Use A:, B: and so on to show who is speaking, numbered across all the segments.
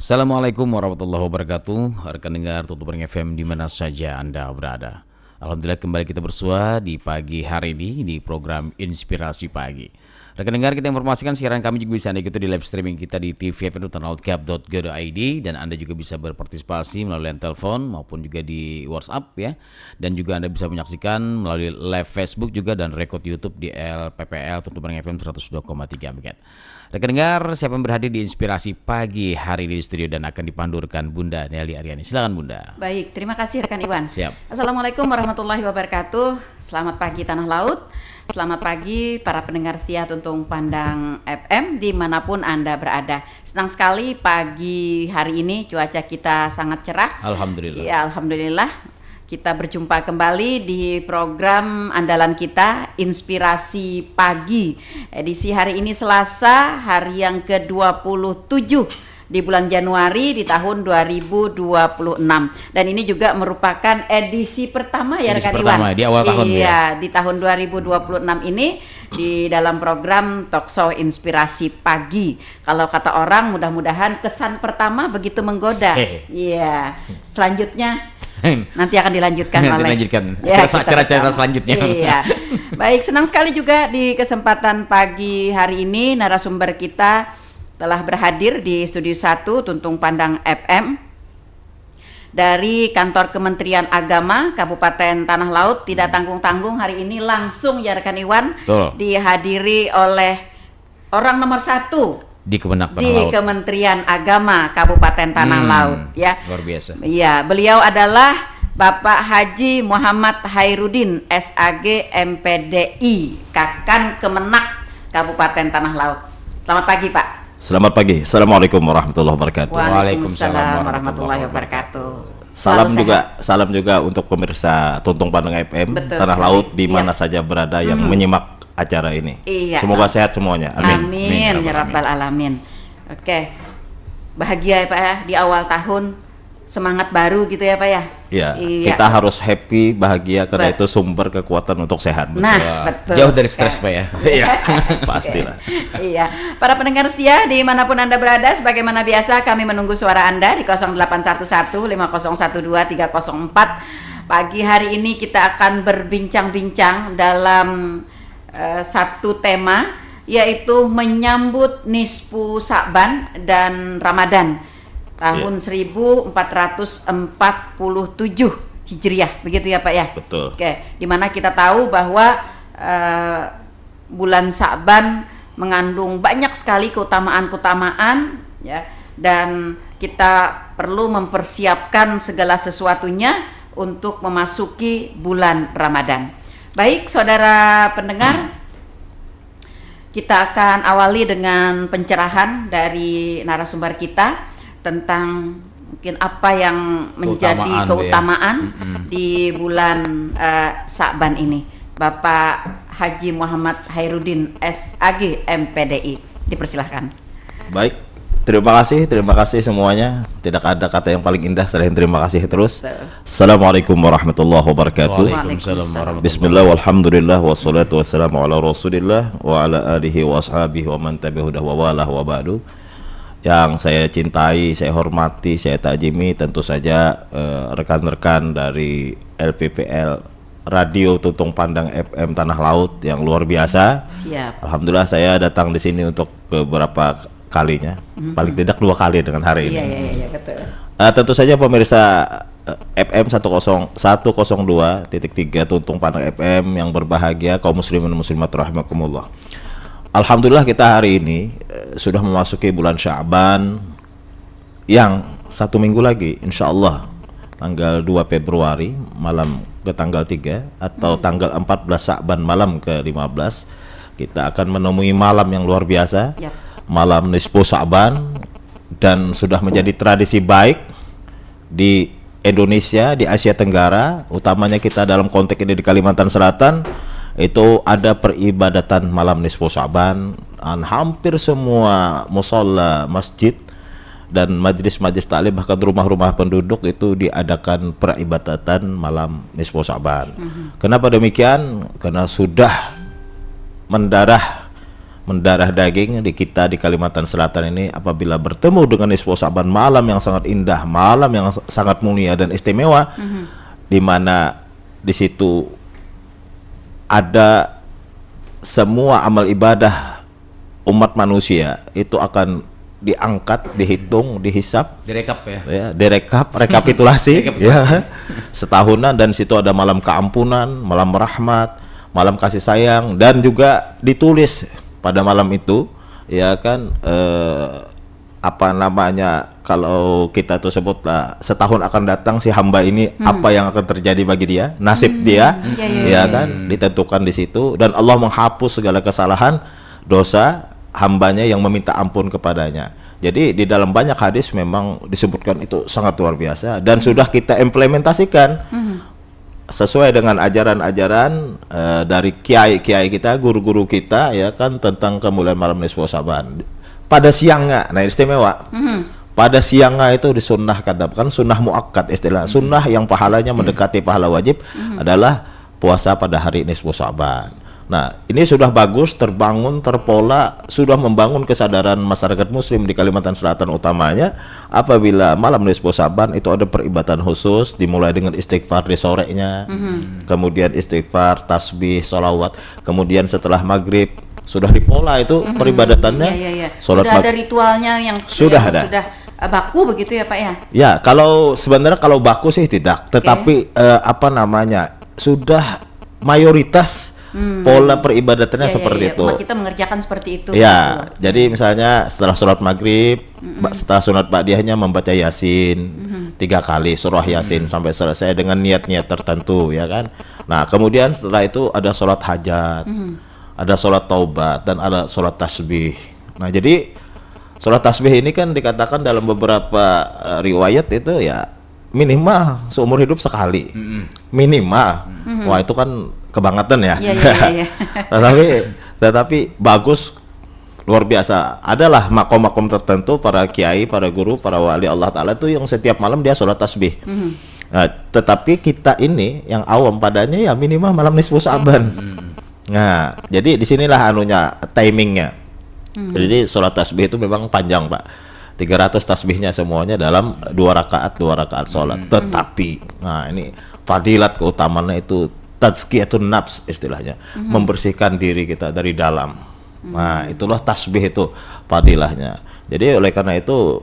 A: Assalamualaikum warahmatullahi wabarakatuh. Rekan dengar Tutup Ring FM di mana saja Anda berada. Alhamdulillah kembali kita bersua di pagi hari ini di program Inspirasi Pagi. Rekan dengar, kita informasikan siaran kami juga bisa Anda ikuti di live streaming kita di tvfm.tanlautcap.go.id, dan Anda juga bisa berpartisipasi melalui telepon maupun juga di WhatsApp ya. Dan juga Anda bisa menyaksikan melalui live Facebook juga dan rekod YouTube di LPPL Tutup Ring FM 102,3 MHz. Rekan dengar, siapa yang berhadir di Inspirasi Pagi hari ini di studio dan akan dipandurkan Bunda Nelly Aryani. Silakan Bunda.
B: Baik, terima kasih rekan Iwan.
A: Siap.
B: Assalamualaikum warahmatullahi wabarakatuh. Selamat pagi Tanah Laut. Selamat pagi para pendengar setia Tuntung Pandang FM dimanapun Anda berada. Senang sekali pagi hari ini cuaca kita sangat cerah.
A: Alhamdulillah.
B: Ya, alhamdulillah. Kita berjumpa kembali di program andalan kita Inspirasi Pagi. Edisi hari ini Selasa, hari yang ke-27 di bulan Januari di tahun 2026. Dan ini juga merupakan edisi pertama ya rekan Iwan.
A: Di awal tahun ya.
B: Iya, di tahun 2026 ini di dalam program Talkshow Inspirasi Pagi. Kalau kata orang, mudah-mudahan kesan pertama begitu menggoda. Iya. Selanjutnya nanti akan dilanjutkan oleh
A: ya, cara-cara selanjutnya.
B: Iya. Baik, senang sekali juga di kesempatan pagi hari ini narasumber kita telah berhadir di Studio 1 Tuntung Pandang FM dari Kantor Kementerian Agama Kabupaten Tanah Laut. Tidak tanggung-tanggung hari ini langsung ya rekan Iwan.
A: Betul.
B: Dihadiri oleh orang nomor 1
A: di Kemenak Tanah
B: di
A: Laut.
B: Kementerian Agama Kabupaten Tanah Laut ya.
A: Luar biasa.
B: Iya, beliau adalah Bapak Haji Muhammad Hairudin SAG MPDI Kakan Kemenak Kabupaten Tanah Laut. Selamat pagi Pak.
C: Selamat pagi. Assalamualaikum warahmatullahi wabarakatuh.
B: Waalaikumsalam warahmatullahi wabarakatuh.
C: Salam juga untuk pemirsa Tuntung Pandang FM.
B: Betul
C: Tanah
B: sekali.
C: Laut di mana
B: Iya.
C: saja berada yang menyimak acara ini.
B: Iya.
C: Semoga sehat semuanya. Amin.
B: Amin ya rabbal alamin. Oke. Bahagia ya Pak ya di awal tahun, semangat baru gitu ya Pak ya.
C: Ya,
B: Iya.
C: kita harus happy, bahagia karena itu sumber kekuatan untuk sehat.
B: Nah, betul.
A: Jauh dari stres Pak ya.
C: Iya, pastilah.
B: Iya, para pendengar setia dimanapun Anda berada, sebagaimana biasa kami menunggu suara Anda di 0811-5012-304. Pagi hari ini kita akan berbincang-bincang dalam satu tema, yaitu menyambut Nisfu Sa'ban dan Ramadan tahun 1447 Hijriah, begitu ya Pak ya?
C: Betul.
B: Oke, dimana kita tahu bahwa bulan Sa'ban mengandung banyak sekali keutamaan-keutamaan ya, dan kita perlu mempersiapkan segala sesuatunya untuk memasuki bulan Ramadan. Baik, saudara pendengar, kita akan awali dengan pencerahan dari narasumber kita tentang mungkin apa yang menjadi keutamaan di bulan Sa'ban ini. Bapak Haji Muhammad Hairudin SAG MPDI, dipersilahkan.
C: Baik, terima kasih semuanya. Tidak ada kata yang paling indah selain terima kasih terus. Assalamualaikum warahmatullahi wabarakatuh.
A: Waalaikumsalam warahmatullahi
C: Bismillah walhamdulillah wassalatu wassalamu ala rasulillah wa ala alihi wa ashabihi wa man tabi'udah wa walah wa ba'du. Yang saya cintai, saya hormati, saya takjimi tentu saja rekan-rekan dari LPPL Radio Tuntung Pandang FM Tanah Laut yang luar biasa.
B: Siap.
C: Alhamdulillah saya datang di sini untuk beberapa kalinya, paling tidak 2 kali dengan hari ini.
B: Iya, betul.
C: Tentu saja pemirsa FM 102.3 Tuntung Pandang FM yang berbahagia, kaum muslimin dan muslimat rahimakumullah. Alhamdulillah kita hari ini sudah memasuki bulan Sya'ban yang 1 minggu lagi insya Allah tanggal 2 Februari malam ke tanggal 3 atau tanggal 14 Sya'ban malam ke 15 kita akan menemui malam yang luar biasa.
B: Yap.
C: Malam Nisfu Sa'ban, dan sudah menjadi tradisi baik di Indonesia, di Asia Tenggara, utamanya kita dalam konteks ini di Kalimantan Selatan, itu ada peribadatan malam Nisfu Sa'ban. Hampir semua musholla, masjid dan majelis-majelis taklim, bahkan rumah-rumah penduduk itu diadakan peribadatan malam Nisfu Sa'ban. Kenapa demikian? Karena sudah mendarah mendarah daging di kita di Kalimantan Selatan ini apabila bertemu dengan nisfu Sa'ban, malam yang sangat indah, malam yang sangat mulia dan istimewa, di mana di situ ada semua amal ibadah umat manusia itu akan diangkat, dihitung, dihisap,
A: Direkap ya.
C: ya, rekapitulasi, ya, setahunan, dan situ ada malam keampunan, malam rahmat, malam kasih sayang, dan juga ditulis pada malam itu, ya kan, apa namanya, kalau kita tuh sebutlah setahun akan datang si hamba ini apa yang akan terjadi bagi dia, nasib dia, ya kan, ditentukan di situ, dan Allah menghapus segala kesalahan dosa hambanya yang meminta ampun kepadanya. Jadi di dalam banyak hadis memang disebutkan itu sangat luar biasa, dan sudah kita implementasikan sesuai dengan ajaran-ajaran dari kiai-kiai kita, guru-guru kita, ya kan, tentang kemuliaan malam nisfu Sa'ban. Pada siangnya, nah istimewa. Pada siangnya itu disunnahkan, kan sunnah muakkad istilah. Sunnah yang pahalanya mendekati pahala wajib adalah puasa pada hari nisfu Sa'ban. Nah, ini sudah bagus, terbangun, terpola, sudah membangun kesadaran masyarakat muslim di Kalimantan Selatan utamanya. Apabila malam nisfu Sa'ban itu ada peribadatan khusus, dimulai dengan istighfar di sorenya, kemudian istighfar, tasbih, sholawat, kemudian setelah maghrib sudah dipola itu peribadatannya.
B: Sudah ada ritualnya yang
C: sudah ada.
B: Sudah baku begitu ya Pak ya?
C: Ya, kalau sebenarnya kalau baku sih tidak, tetapi apa namanya, sudah mayoritas pola peribadatannya seperti itu.
B: Umat kita mengerjakan seperti itu.
C: Ya, jadi misalnya setelah sholat maghrib, setelah sunat ba'diyahnya membaca Yasin 3 kali, surah Yasin sampai selesai dengan niat-niat tertentu, ya kan. Nah, kemudian setelah itu ada sholat hajat, ada sholat taubat, dan ada sholat tasbih. Nah, jadi sholat tasbih ini kan dikatakan dalam beberapa riwayat itu ya minimal seumur hidup sekali, minimal. Wah, itu kan kebangetan ya. Tetapi bagus, luar biasa. Adalah makom-makom tertentu para kiai, para guru, para wali Allah Ta'ala itu yang setiap malam dia sholat tasbih. Nah, tetapi kita ini yang awam padanya ya minimal malam nisfu Sa'ban. Nah, jadi disinilah anunya, timingnya. Jadi sholat tasbih itu memang panjang Pak, 300 tasbihnya semuanya dalam 2 rakaat sholat. Tetapi, nah ini fadilat keutamaannya itu tazkiyatun nafs istilahnya, membersihkan diri kita dari dalam. Nah, itulah tasbih itu fadilahnya. Jadi oleh karena itu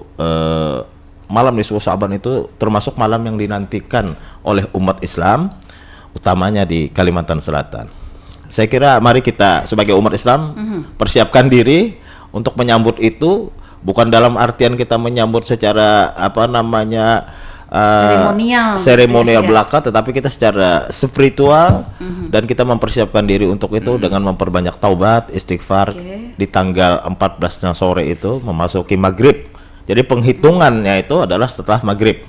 C: malam nisfu Sa'ban itu termasuk malam yang dinantikan oleh umat Islam, utamanya di Kalimantan Selatan. Saya kira mari kita sebagai umat Islam persiapkan diri untuk menyambut itu, bukan dalam artian kita menyambut secara apa namanya seremonial belaka, tetapi kita secara spiritual, dan kita mempersiapkan diri untuk itu dengan memperbanyak taubat, istighfar di tanggal 14-nya sore itu memasuki maghrib. Jadi penghitungannya itu adalah setelah maghrib.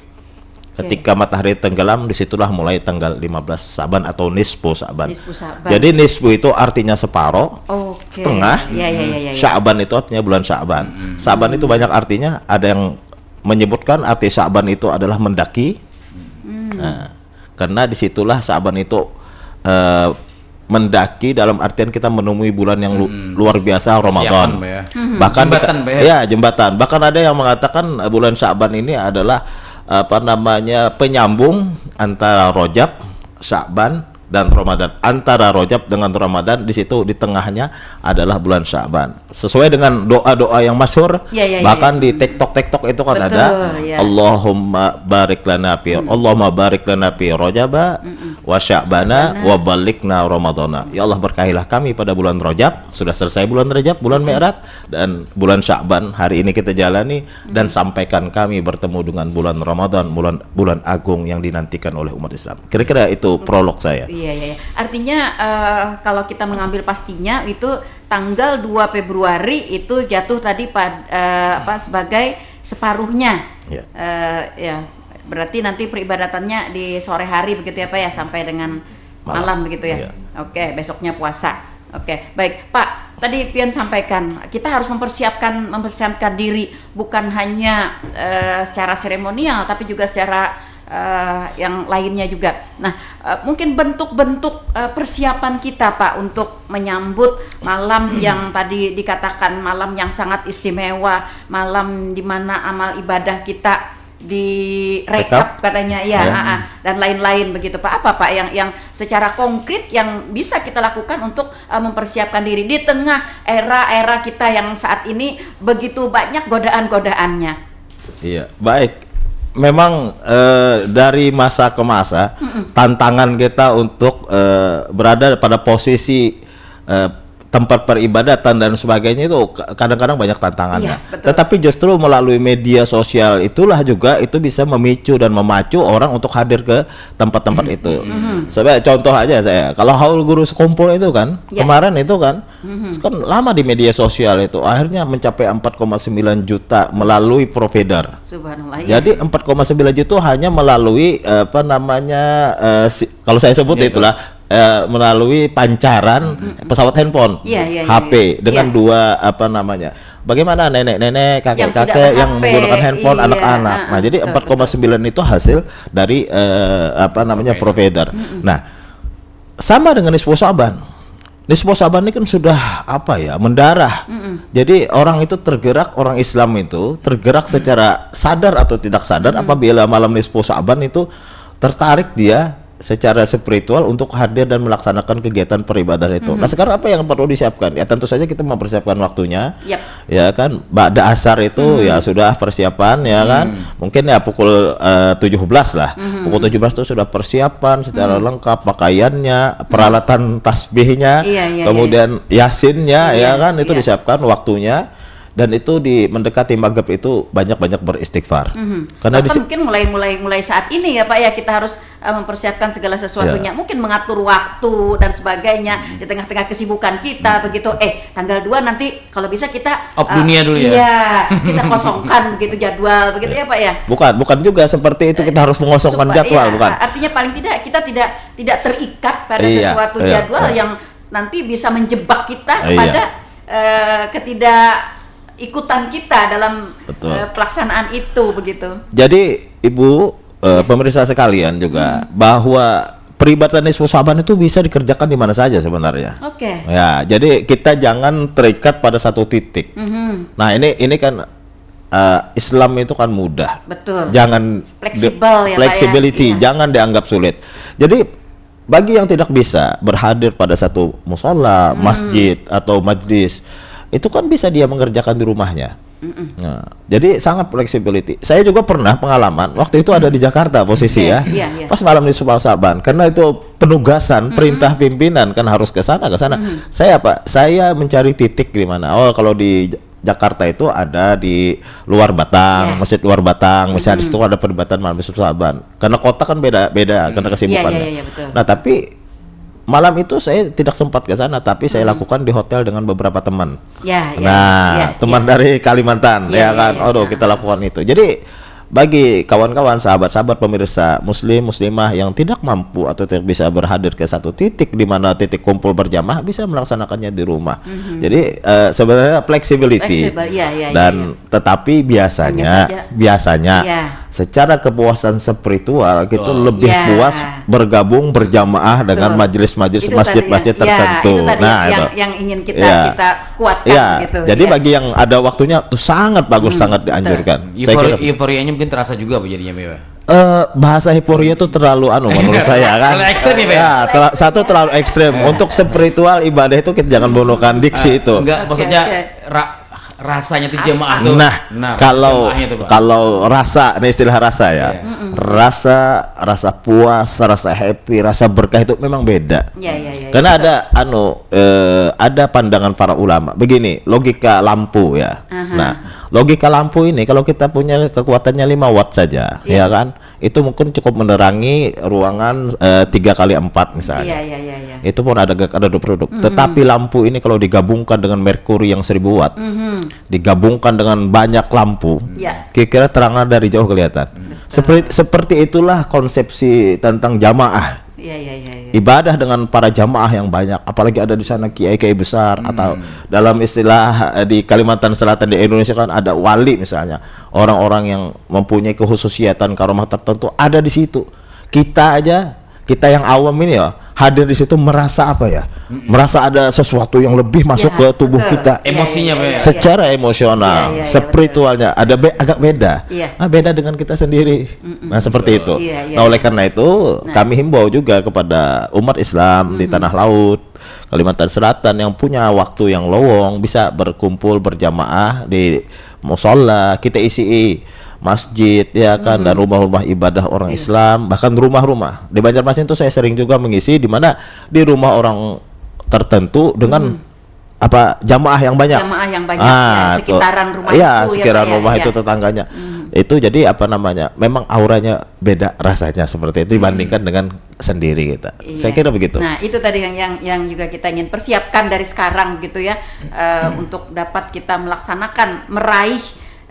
C: Ketika matahari tenggelam, disitulah mulai tanggal 15 Sa'ban atau nisfu Sa'ban. Jadi nisfu itu artinya separuh, setengah. Sya'ban itu artinya bulan Sya'ban. Sa'ban itu banyak artinya. Ada yang menyebutkan arti Sya'ban itu adalah mendaki. Nah, karena disitulah Sya'ban itu mendaki dalam artian kita menemui bulan yang luar biasa, Ramadan. Bahkan jembatan, jembatan. Bahkan ada yang mengatakan bulan Sya'ban ini adalah apa namanya, penyambung antara Rajab, Sya'ban, dan Ramadan. Antara Rajab dengan Ramadan, di situ di tengahnya adalah bulan Sya'ban. Sesuai dengan doa-doa yang masyhur, bahkan di TikTok itu kan ada Allahumma barik lana fi Allahumma barik lana fi Rajaba wa Sya'bana wa balikna Ramadana. Ya Allah, berkahilah kami pada bulan Rajab, sudah selesai bulan Rajab, bulan Mi'raj, dan bulan Sya'ban hari ini kita jalani, dan sampaikan kami bertemu dengan bulan Ramadan, bulan agung yang dinantikan oleh umat Islam. Kira-kira itu prolog saya.
B: Iya. Artinya kalau kita mengambil pastinya itu tanggal 2 Februari itu jatuh tadi sebagai separuhnya. Berarti nanti peribadatannya di sore hari begitu ya Pak ya, sampai dengan malam begitu ya. Oke, besoknya puasa. Oke, baik Pak. Tadi Pian sampaikan kita harus mempersiapkan diri bukan hanya secara seremonial tapi juga secara yang lainnya juga. Nah, mungkin bentuk-bentuk persiapan kita Pak untuk menyambut malam yang tadi dikatakan malam yang sangat istimewa, malam di mana amal ibadah kita direkap katanya ya, dan lain-lain begitu Pak. Apa Pak yang secara konkret yang bisa kita lakukan untuk mempersiapkan diri di tengah era kita yang saat ini begitu banyak godaan-godaannya?
C: Iya, baik. Memang dari masa ke masa tantangan kita untuk berada pada posisi tempat peribadatan dan sebagainya itu kadang-kadang banyak tantangannya.
B: Iya,
C: tetapi justru melalui media sosial itulah juga itu bisa memicu dan memacu orang untuk hadir ke tempat-tempat itu. Sebagai contoh aja saya, kalau haul guru sekumpul itu kan kemarin itu kan kan lama di media sosial itu akhirnya mencapai 4,9 juta melalui provider.
B: Subhanallah.
C: Jadi 4,9 juta hanya melalui apa namanya kalau saya sebut itulah melalui pancaran pesawat handphone, HP dengan dua apa namanya. Bagaimana nenek-nenek, kakek-kakek yang menggunakan handphone, anak-anak. Nah, jadi 4,9 itu hasil dari apa namanya provider. Nah, sama dengan Nisfu Sa'ban. Nisfu Sa'ban ini kan sudah apa ya, mendarah. Jadi orang itu tergerak, orang Islam itu tergerak secara sadar atau tidak sadar apabila malam Nisfu Sa'ban itu tertarik dia secara spiritual untuk hadir dan melaksanakan kegiatan peribadahan itu. Nah, sekarang apa yang perlu disiapkan? Ya tentu saja kita mempersiapkan waktunya. Ya kan, ba'da asar itu ya sudah persiapan ya kan. Mungkin ya pukul 17 lah. Pukul 17 itu sudah persiapan secara lengkap, pakaiannya, peralatan tasbihnya, kemudian yasinnya ya kan itu disiapkan waktunya. Dan itu di mendekati maghrib itu banyak-banyak beristighfar. Karena
B: mungkin mulai saat ini ya Pak ya kita harus mempersiapkan segala sesuatunya. Mungkin mengatur waktu dan sebagainya di tengah-tengah kesibukan kita begitu. Tanggal 2 nanti kalau bisa kita
A: dunia dulu ya.
B: Iya, kita kosongkan begitu jadwal begitu ya Pak ya.
C: Bukan juga seperti itu kita harus mengosongkan jadwal, bukan.
B: Artinya paling tidak kita tidak terikat pada sesuatu jadwal yang nanti bisa menjebak kita pada ikutan kita dalam pelaksanaan itu begitu. Jadi
C: Ibu pemirsa sekalian juga bahwa peribadatan Nisfu Sa'ban itu bisa dikerjakan di mana saja sebenarnya. Ya, jadi kita jangan terikat pada satu titik. Nah, ini kan Islam itu kan mudah.
B: Betul.
C: Jangan
B: fleksibel ya
C: flexibility,
B: Pak ya.
C: jangan dianggap sulit. Jadi bagi yang tidak bisa berhadir pada satu mushola, masjid atau majlis, itu kan bisa dia mengerjakan di rumahnya. Nah, jadi sangat flexibility. Saya juga pernah pengalaman waktu itu ada di Jakarta posisi pas malam di Sa'ban karena itu penugasan perintah pimpinan kan harus ke sana. Saya mencari titik di mana. Oh, kalau di Jakarta itu ada di luar Batang, Masjid Luar Batang, misalnya di situ ada peribadatan malam Sa'ban. Karena kota kan beda karena kesibukannya. Nah, tapi malam itu saya tidak sempat ke sana, tapi saya lakukan di hotel dengan beberapa teman. Teman dari Kalimantan, kita lakukan itu. Jadi bagi kawan-kawan, sahabat-sahabat pemirsa muslim, muslimah yang tidak mampu atau tidak bisa berhadir ke satu titik di mana titik kumpul berjamaah bisa melaksanakannya di rumah. Jadi sebenarnya flexibility. Tetapi biasanya secara kepuasan spiritual gitu lebih puas bergabung berjamaah dengan majelis-majelis masjid-masjid tertentu.
B: Itu tadi yang ingin kita kuatkan gitu.
C: Jadi bagi yang ada waktunya tuh sangat bagus, sangat dianjurkan.
A: Euforianya mungkin terasa juga apa jadinya Pak?
C: Bahasa euforia itu terlalu menurut saya kan.
A: Terlalu ekstrem ya,
C: satu terlalu ekstrem. Untuk spiritual ibadah itu kita jangan menggunakan diksi itu.
A: Enggak, maksudnya rasanya tuh jemaah tuh.
C: Nah, kalau rasa, ini istilah rasa ya. Rasa puas, rasa happy, rasa berkah itu memang beda. Karena ada pandangan para ulama. Begini, logika lampu ya. Nah, logika lampu ini kalau kita punya kekuatannya 5 watt saja, ya kan? Itu mungkin cukup menerangi ruangan 3x4 misalnya. Itu pun ada produk. Tetapi lampu ini kalau digabungkan dengan merkuri yang 1000 watt, digabungkan dengan banyak lampu, kira-kira terangan dari jauh kelihatan. Seperti itulah konsepsi tentang jamaah. ibadah dengan para jamaah yang banyak, apalagi ada di sana kiai-kiai besar atau dalam istilah di Kalimantan Selatan di Indonesia kan ada wali misalnya, orang-orang yang mempunyai kekhususiatan karomah tertentu ada di situ. Kita yang awam ini ya hadir di situ merasa apa ya? Merasa ada sesuatu yang lebih masuk ke tubuh kita.
A: Emosinya
C: Secara emosional, spiritualnya ada agak beda. Beda dengan kita sendiri. Nah, seperti itu. Nah, oleh karena itu kami himbau juga kepada umat Islam di tanah laut Kalimantan Selatan yang punya waktu yang lowong bisa berkumpul berjamaah di mushola, kita isi masjid ya kan, dan rumah-rumah ibadah orang Islam, bahkan rumah-rumah di Banjarmasin itu saya sering juga mengisi di mana di rumah orang tertentu dengan jamaah yang banyak
B: sekitaran rumah
C: sekitaran rumah itu tetangganya itu, jadi memang auranya beda rasanya seperti itu dibandingkan dengan sendiri kita. Saya kira begitu.
B: Nah, itu tadi yang juga kita ingin persiapkan dari sekarang gitu ya, untuk dapat kita meraih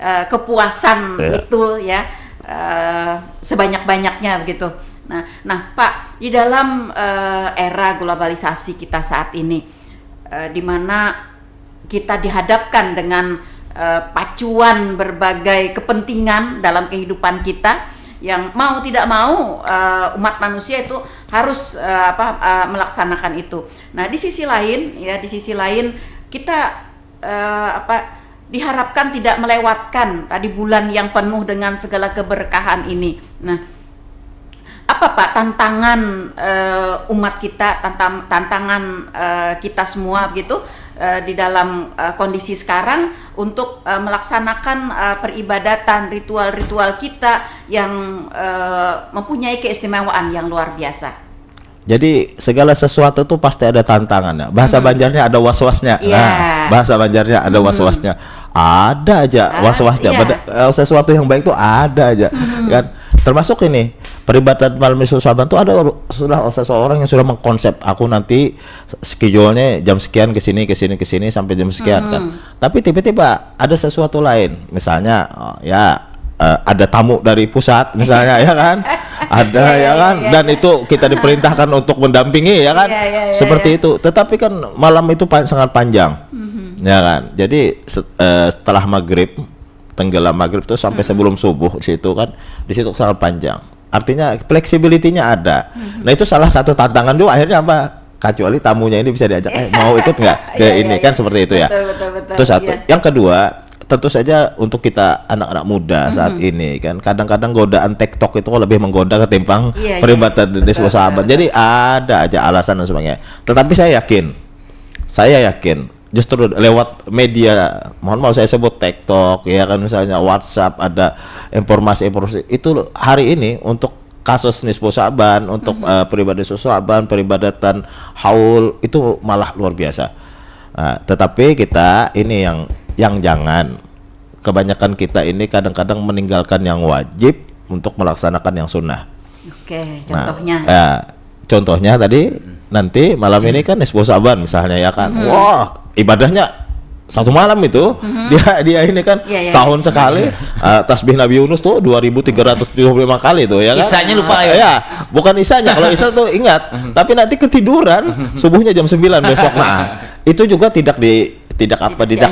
B: kepuasan itu ya, sebanyak-banyaknya begitu. Nah Pak, di dalam era globalisasi kita saat ini, di mana kita dihadapkan dengan pacuan berbagai kepentingan dalam kehidupan kita, yang mau tidak mau umat manusia itu harus melaksanakan itu. Nah, di sisi lain kita diharapkan tidak melewatkan tadi bulan yang penuh dengan segala keberkahan ini. Nah, apa Pak tantangan umat kita, tantangan kita semua begitu di dalam kondisi sekarang untuk melaksanakan peribadatan, ritual-ritual kita yang mempunyai keistimewaan yang luar biasa?
C: Jadi segala sesuatu tuh pasti ada tantangannya. Bahasa Banjarnya ada was-wasnya. Nah, bahasa Banjarnya ada was-wasnya. Ada aja was-wasnya. Sesuatu yang baik tuh ada aja. Kan? Termasuk ini peribadatan malam Nisfu Sa'ban tuh ada sudah seseorang yang sudah mengkonsep, aku nanti schedule-nya jam sekian ke sini sampai jam sekian kan. Tapi tiba-tiba ada sesuatu lain. Misalnya ada tamu dari pusat misalnya ya kan, ada dan itu kita diperintahkan untuk mendampingi ya kan, seperti itu. Tetapi kan malam itu sangat panjang ya kan, jadi setelah maghrib, tenggelam maghrib itu sampai sebelum subuh situ kan, di situ sangat panjang. Artinya fleksibilitinya ada. Nah itu salah satu tantangan juga akhirnya kecuali tamunya ini bisa diajak mau ikut nggak ke ini kan, seperti itu ya. Betul. Itu satu. Yang kedua, tentu saja untuk kita anak-anak muda saat ini kan, kadang-kadang godaan TikTok itu lebih menggoda ketimbang peribadatan Nisfu Sa'ban. Jadi ada aja alasan dan sebagainya. Tetapi saya yakin justru lewat media, mohon maaf saya sebut TikTok ya kan, misalnya WhatsApp, ada informasi itu hari ini untuk kasus Nisfu Sa'ban, untuk peribadatan Nisfu Sa'ban, peribadatan haul itu malah luar biasa. Nah, tetapi kita ini yang jangan, kebanyakan kita ini kadang-kadang meninggalkan yang wajib untuk melaksanakan yang sunnah.
B: Oke, contohnya.
C: Contohnya tadi nanti malam ini kan Nisfu Sa'ban misalnya ya kan. Wah, ibadahnya satu malam itu dia ini kan setahun sekali tasbih Nabi Yunus tuh 2375 kali tuh ya kan.
A: Isanya lupa
C: ya. Bukan isanya, kalau isa tuh ingat, tapi nanti ketiduran subuhnya jam 9 besok. Nah, itu juga tidak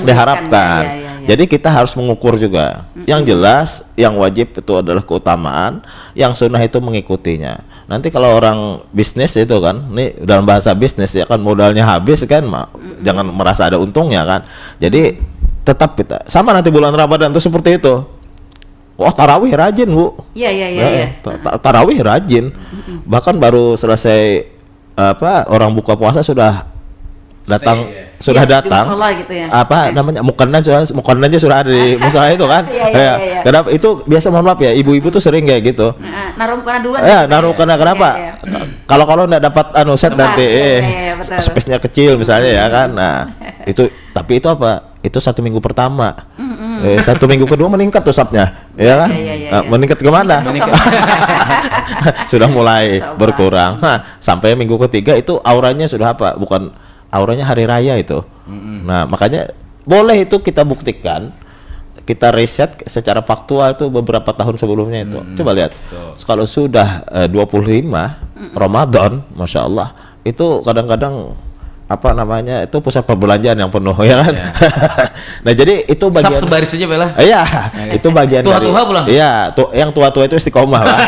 C: diharapkan. Jadi kita harus mengukur juga. Yang jelas, yang wajib itu adalah keutamaan, yang sunnah itu mengikutinya. Nanti kalau orang bisnis itu kan, ini dalam bahasa bisnis ya kan, modalnya habis kan, jangan merasa ada untungnya kan. Jadi tetap kita sama nanti bulan Ramadan itu seperti itu. Wah, tarawih rajin Bu. Iya. Tarawih rajin. Bahkan baru selesai orang buka puasa sudah datang
B: gitu ya.
C: Mukannanya sudah ada di musola itu kan. Iya. Kenapa itu biasa, mohon maaf ya, ibu-ibu tuh sering kayak gitu.
B: Naruh mukana duluan.
C: Naruh mukana kenapa? Kalau enggak dapat set nanti space-nya kecil misalnya ya kan. Nah, tapi itu apa? Itu 1 minggu pertama. 1 minggu kedua meningkat tuh sapnya, ya kan? Meningkat kemana? Sudah mulai berkurang. Nah, sampai minggu ketiga itu auranya sudah apa? Bukan auranya hari raya itu. Nah, makanya boleh itu kita buktikan, kita riset secara faktual itu beberapa tahun sebelumnya itu. Coba lihat, kalau sudah 25 Ramadan, masya Allah, itu kadang-kadang apa namanya itu pusat perbelanjaan yang penuh ya kan. Nah jadi itu bagian
A: sebaris aja Bella.
C: Iya, itu bagian
A: Tua-tua pulang.
C: Iya, yang tua-tua itu istiqomah lah.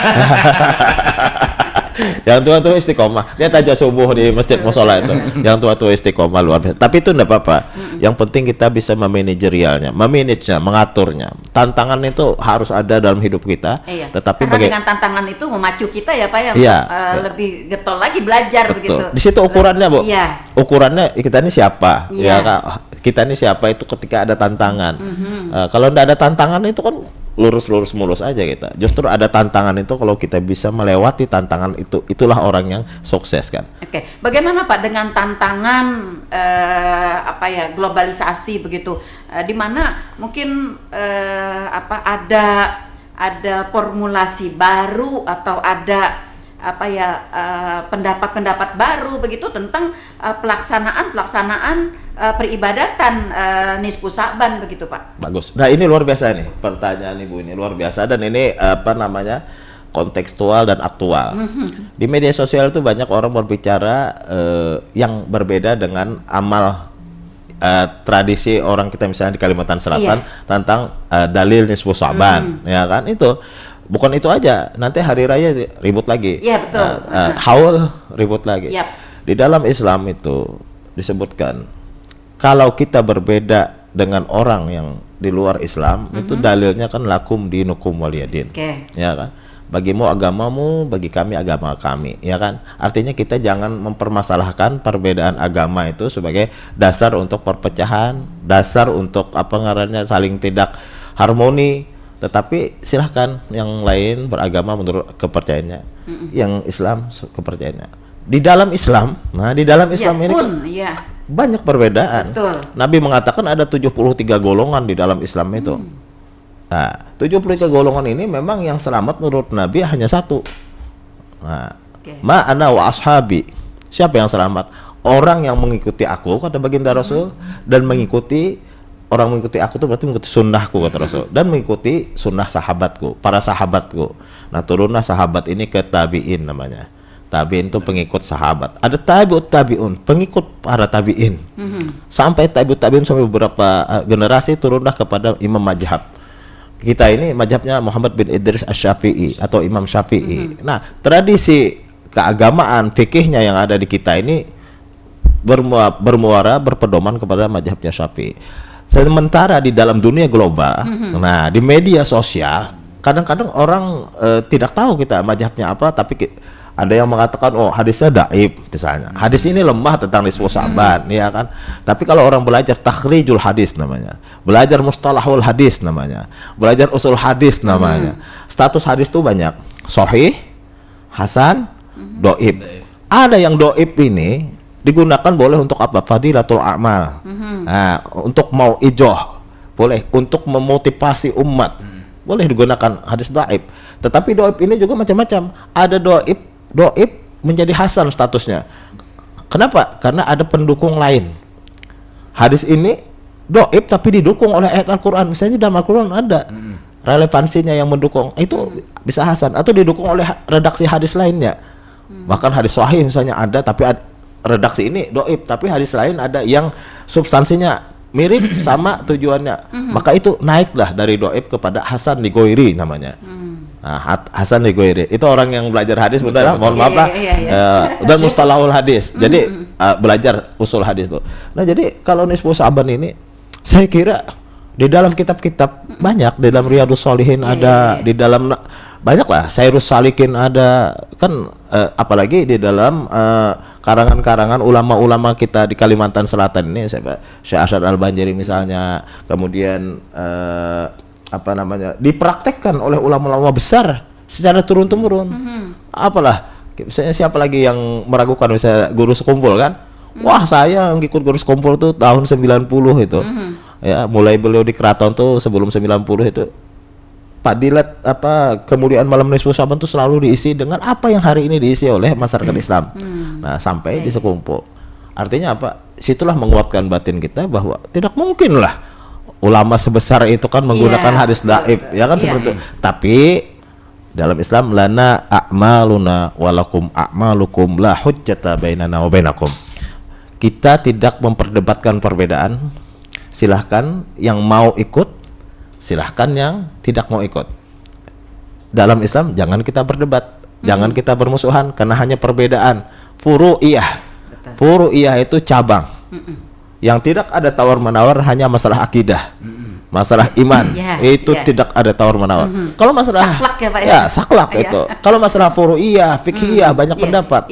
C: Yang tua-tua istiqomah. Lihat aja subuh di masjid musola itu. Yang tua-tua istiqomah luar biasa. Tapi itu enggak apa-apa. Yang penting kita bisa memanajerialnya, memanagenya, mengaturnya. Tantangan itu harus ada dalam hidup kita.
B: Iya.
C: Tetapi
B: karena dengan tantangan itu memacu kita ya Pak ya,
C: Iya.
B: lebih getol lagi belajar begitu.
C: Di situ ukurannya, Bu.
B: Iya.
C: Ukurannya kita ini siapa?
B: Iya.
C: Ya Kak. Kita ini siapa itu ketika ada tantangan. Kalau enggak ada tantangan itu kan lurus-lurus mulus aja kita. Justru ada tantangan itu kalau kita bisa melewati tantangan itu, itulah orang yang sukses kan.
B: Oke, bagaimana Pak dengan tantangan apa ya globalisasi begitu, di mana mungkin apa ada formulasi baru atau ada apa ya pendapat-pendapat baru begitu tentang pelaksanaan peribadatan nisfu Sa'ban begitu Pak.
C: Bagus. Nah ini luar biasa nih pertanyaan Ibu, ini luar biasa dan ini apa namanya kontekstual dan aktual. Di media sosial itu banyak orang berbicara yang berbeda dengan amal tradisi orang kita misalnya di Kalimantan Selatan tentang dalil nisfu Sa'ban, ya kan itu. Bukan itu aja, nanti hari raya ribut lagi.
B: Iya betul.
C: Haul ribut lagi.
B: Yap.
C: Di dalam Islam itu disebutkan kalau kita berbeda dengan orang yang di luar Islam, itu dalilnya kan lakum dinukum waliyadin. Ya kan? Bagimu agamamu, bagi kami agama kami, ya kan? Artinya kita jangan mempermasalahkan perbedaan agama itu sebagai dasar untuk perpecahan, dasar untuk apa ngarannya saling tidak harmoni. Tetapi silahkan yang lain beragama menurut kepercayaannya, yang Islam kepercayaannya. Di dalam Islam, nah di dalam Islam ini kan banyak perbedaan.
B: Betul.
C: Nabi mengatakan ada 73 golongan di dalam Islam itu. Nah, 73 golongan ini memang yang selamat menurut Nabi hanya satu. Nah, ma ana wa ashabi. Siapa yang selamat? Orang yang mengikuti aku kata baginda Rasul dan mengikuti orang mengikuti aku itu berarti mengikuti sunnahku kata Rasul dan mengikuti sunnah sahabatku, para sahabatku. Nah turunlah sahabat ini ke tabi'in namanya. Tabi'in itu pengikut sahabat. Ada tabi'ut tabi'un, pengikut para tabi'in. Sampai tabi'ut tabi'un sampai beberapa generasi turunlah kepada imam mazhab. Kita ini mazhabnya Muhammad bin Idris Asy-Syafi'i atau Imam Syafi'i. Nah tradisi keagamaan fikihnya yang ada di kita ini bermuara berpedoman kepada mazhabnya Syafi'i. Sementara di dalam dunia global, nah di media sosial, kadang-kadang orang tidak tahu kita mazhabnya apa, tapi ada yang mengatakan oh hadisnya dhaif misalnya. Hadis ini lemah tentang nisfu Sa'ban, ya kan? Tapi kalau orang belajar takhrijul hadis namanya, belajar mustalahul hadis namanya, belajar usul hadis namanya. Status hadis itu banyak, sahih, hasan, dhaif. Ada yang dhaif ini digunakan boleh untuk apa? Fadilatul a'mal. Nah, untuk mau ijoh boleh, untuk memotivasi umat boleh digunakan hadis dhaif. Tetapi dhaif ini juga macam-macam. Ada dhaif menjadi hasan statusnya. Kenapa? Karena ada pendukung lain. Hadis ini dhaif tapi didukung oleh ayat Al-Qur'an. Misalnya dalam Al-Qur'an ada relevansinya yang mendukung. Itu bisa hasan atau didukung oleh redaksi hadis lainnya. Bahkan hadis sahih misalnya ada tapi redaksi ini dhaif tapi hadis lain ada yang substansinya mirip sama tujuannya, maka itu naiklah dari dhaif kepada hasan li ghairi namanya. Nah, hasan li ghairi itu orang yang belajar hadis benar, mohon maaf lah, dan mustalahul hadis. Jadi belajar usul hadis tuh. Nah jadi kalau nisfu Sa'ban ini saya kira di dalam kitab-kitab banyak, di dalam Riyadhus Shalihin ada, di dalam banyak lah, Sairus Salikin ada kan, apalagi di dalam karangan-karangan ulama-ulama kita di Kalimantan Selatan ini, Syekh Asyad Al-Banjari misalnya, kemudian apa namanya dipraktekkan oleh ulama-ulama besar secara turun-temurun. Apalah, misalnya siapa lagi yang meragukan misalnya guru sekumpul kan? Wah saya ngikut guru sekumpul tuh tahun 90 itu. Ya, mulai beliau di keraton tuh sebelum 90 itu. Padilat apa kemudian malam nisfu Sa'ban itu selalu diisi dengan apa yang hari ini diisi oleh masyarakat Islam. Nah, sampai di sekumpul. Artinya apa? Situlah menguatkan batin kita bahwa tidak mungkin lah ulama sebesar itu kan menggunakan hadis dhaif, ya kan seperti itu. Tapi Dalam Islam lana a'maluna walakum a'malukum la hujjata bainana wa bainakum. Kita tidak memperdebatkan perbedaan. Silahkan yang mau ikut, silahkan yang tidak mau ikut. Dalam Islam jangan kita berdebat, jangan kita bermusuhan karena hanya perbedaan furu'iyah. Furu'iyah itu cabang. Yang tidak ada tawar-menawar hanya masalah akidah. Masalah iman itu tidak ada tawar-menawar. Kalau masalah
B: saklak ya Pak
C: ya saklak itu. Kalau masalah furu'iyah, fikhiyah banyak pendapat.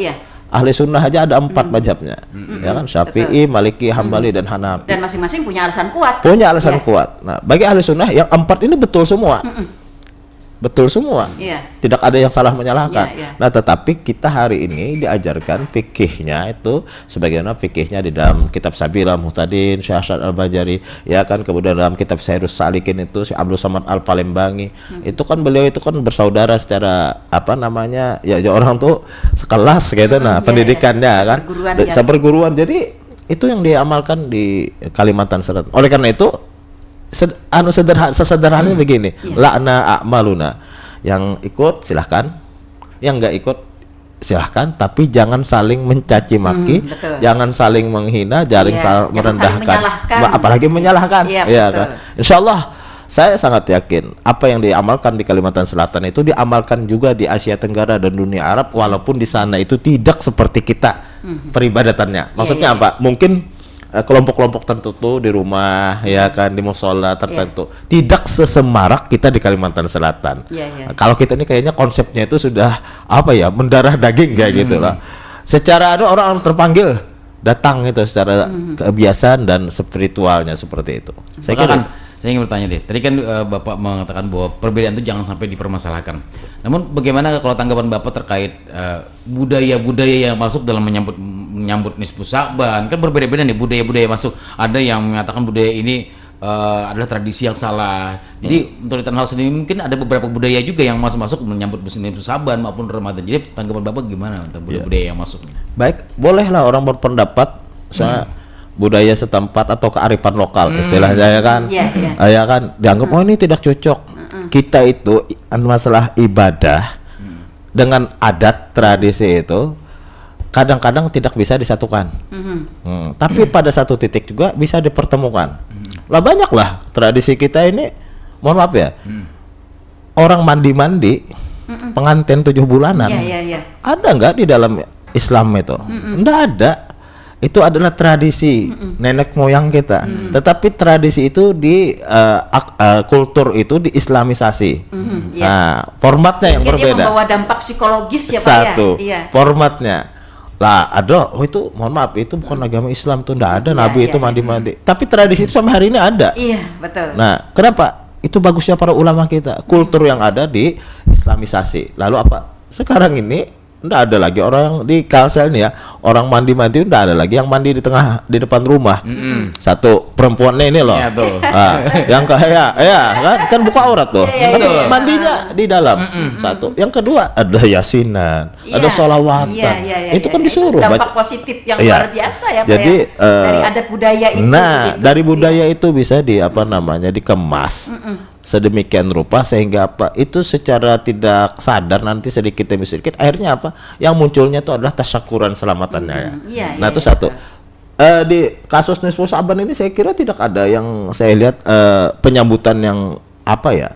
C: Ahli sunnah aja ada 4 mazhabnya, ya kan, Syafi'i, Maliki, Hambali dan Hanafi.
B: Dan masing-masing punya alasan kuat.
C: Punya alasan kuat. Nah, bagi ahli sunnah yang 4 ini betul semua. Betul semua. Tidak ada yang salah menyalahkan. Nah, tetapi kita hari ini diajarkan fikihnya itu sebagaimana fikihnya di dalam kitab Sabila Muhtadin Syekh Hasan Al-Bajari, ya kan, kemudian dalam kitab Sairus Salikin itu si Abdul Samad Al-Palembangi. Itu kan beliau itu kan bersaudara secara apa namanya? Ya orang tuh sekelas gitu pendidikannya kan. Seperguruan. Jadi itu yang diamalkan di Kalimantan Selatan. Oleh karena itu sesederhananya begini, la'na a'maluna, yang ikut silahkan, yang nggak ikut silahkan, tapi jangan saling mencaci maki, jangan saling menghina, jangan merendahkan, apalagi menyalahkan, ya kan. Insyaallah saya sangat yakin apa yang diamalkan di Kalimantan Selatan itu diamalkan juga di Asia Tenggara dan dunia Arab, walaupun di sana itu tidak seperti kita peribadatannya. Maksudnya apa? Mungkin kelompok-kelompok tertentu di rumah, ya kan, di musola tertentu tidak sesemarak kita di Kalimantan Selatan. Kalau kita ini kayaknya konsepnya itu sudah apa ya, mendarah daging kayak gitu lah. Secara ada orang terpanggil datang itu secara kebiasaan dan spiritualnya seperti itu. Saya kira
A: saya ingin bertanya deh, tadi kan Bapak mengatakan bahwa perbedaan itu jangan sampai dipermasalahkan. Namun bagaimana kalau tanggapan Bapak terkait budaya-budaya yang masuk dalam menyambut Nisfu Sa'ban? Kan berbeda-beda nih budaya-budaya masuk. Ada yang mengatakan budaya ini adalah tradisi yang salah. Jadi untuk di Tanah Laut sendiri mungkin ada beberapa budaya juga yang masuk menyambut Nisfu Sa'ban maupun Ramadan. Jadi tanggapan Bapak gimana tentang budaya yang masuk?
C: Baik, bolehlah orang berpendapat budaya setempat atau kearifan lokal istilahnya, ya kan, ya kan, dianggap oh ini tidak cocok. Kita itu masalah ibadah dengan adat tradisi itu kadang-kadang tidak bisa disatukan, tapi pada satu titik juga bisa dipertemukan. Lah banyaklah tradisi kita ini, mohon maaf ya, orang mandi-mandi pengantin 7 bulanan, ada nggak di dalam Islam itu? Nggak ada. Itu adalah tradisi nenek moyang kita. Tetapi tradisi itu di kultur itu diislamisasi. Nah, formatnya yang berbeda.
B: Dia membawa dampak psikologis ya Pak.
C: Satu, formatnya. Lah, itu mohon maaf, itu bukan agama Islam tuh, enggak ada Nabi itu mandi-mandi. Tapi tradisi itu sampai hari ini ada.
B: Iya, betul.
C: Nah, kenapa? Itu bagusnya para ulama kita. Kultur yang ada di islamisasi. Lalu apa? Sekarang ini nggak ada lagi orang yang di Kalsel nih ya, orang mandi-mandi nggak ada lagi yang mandi di depan rumah. Satu, perempuannya ini loh, yang kayak kan buka aurat tuh, mandinya di dalam. Satu, yang kedua ada yasinan, ada sholawatan, itu kan disuruh.
B: Itu dampak positif yang luar biasa ya Pak.
C: Jadi
B: dari adat budaya itu.
C: Nah, dari budaya itu bisa dikemas sedemikian rupa sehingga apa, itu secara tidak sadar nanti sedikit demi sedikit akhirnya apa yang munculnya itu adalah tasyakuran selamatannya Nah, itu satu. Di kasus Nisfu Sa'ban ini saya kira tidak ada yang saya lihat penyambutan yang apa ya,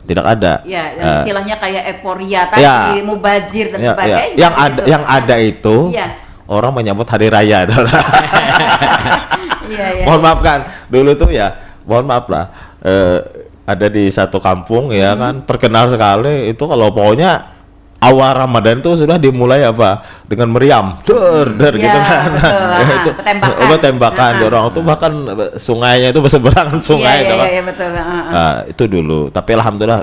C: tidak ada.
B: Yang istilahnya kayak euforia tadi, mubazir dan sebagainya.
C: Yang ada itu orang menyambut hari raya itu. Mohon maaf kan, dulu tuh ya, mohon maaf lah, ada di satu kampung ya kan, terkenal sekali itu kalau pokoknya awal Ramadan itu sudah dimulai apa dengan meriam gitu kan. Itu tembakan orang itu, bahkan sungainya itu berseberangan sungai itu kan. Itu dulu, tapi alhamdulillah